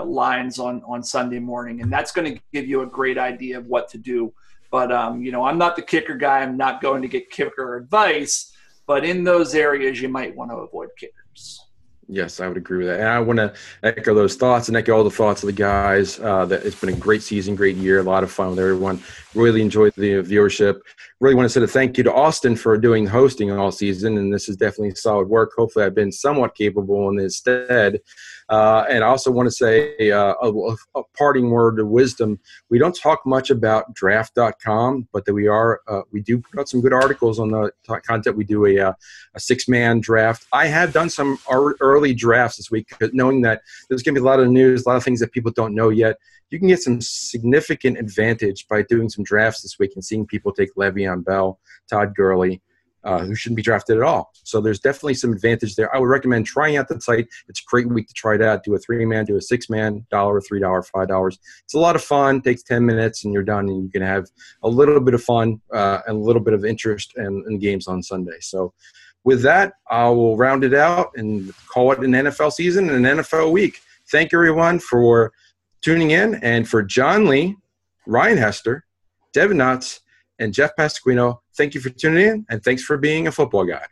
lines on Sunday morning. And that's going to give you a great idea of what to do. But, I'm not the kicker guy. I'm not going to get kicker advice. But in those areas, you might want to avoid kickers. Yes, I would agree with that. And I want to echo those thoughts and echo all the thoughts of the guys. That it's been a great season, great year, a lot of fun with everyone. Really enjoyed the viewership. Really want to say a thank you to Austin for doing hosting all season, and this is definitely solid work. Hopefully I've been somewhat capable in his stead. And I also want to say a parting word of wisdom. We don't talk much about draft.com, but that we do put out some good articles on the content. We do a 6-man draft. I have done some early drafts this week, knowing that there's going to be a lot of news, a lot of things that people don't know yet. You can get some significant advantage by doing some drafts this week and seeing people take Le'Veon Bell, Todd Gurley, who shouldn't be drafted at all. So there's definitely some advantage there. I would recommend trying out the site. It's a great week to try it out. Do a 3-man, do a 6-man, $1, $3, $5. It's a lot of fun. Takes 10 minutes and you're done, and you can have a little bit of fun and a little bit of interest in games on Sunday. So with that, I will round it out and call it an NFL season and an NFL week. Thank everyone for tuning in, and for John Lee, Ryan Hester, Devin Knotts, and Jeff Pasquino, thank you for tuning in, and thanks for being a football guy.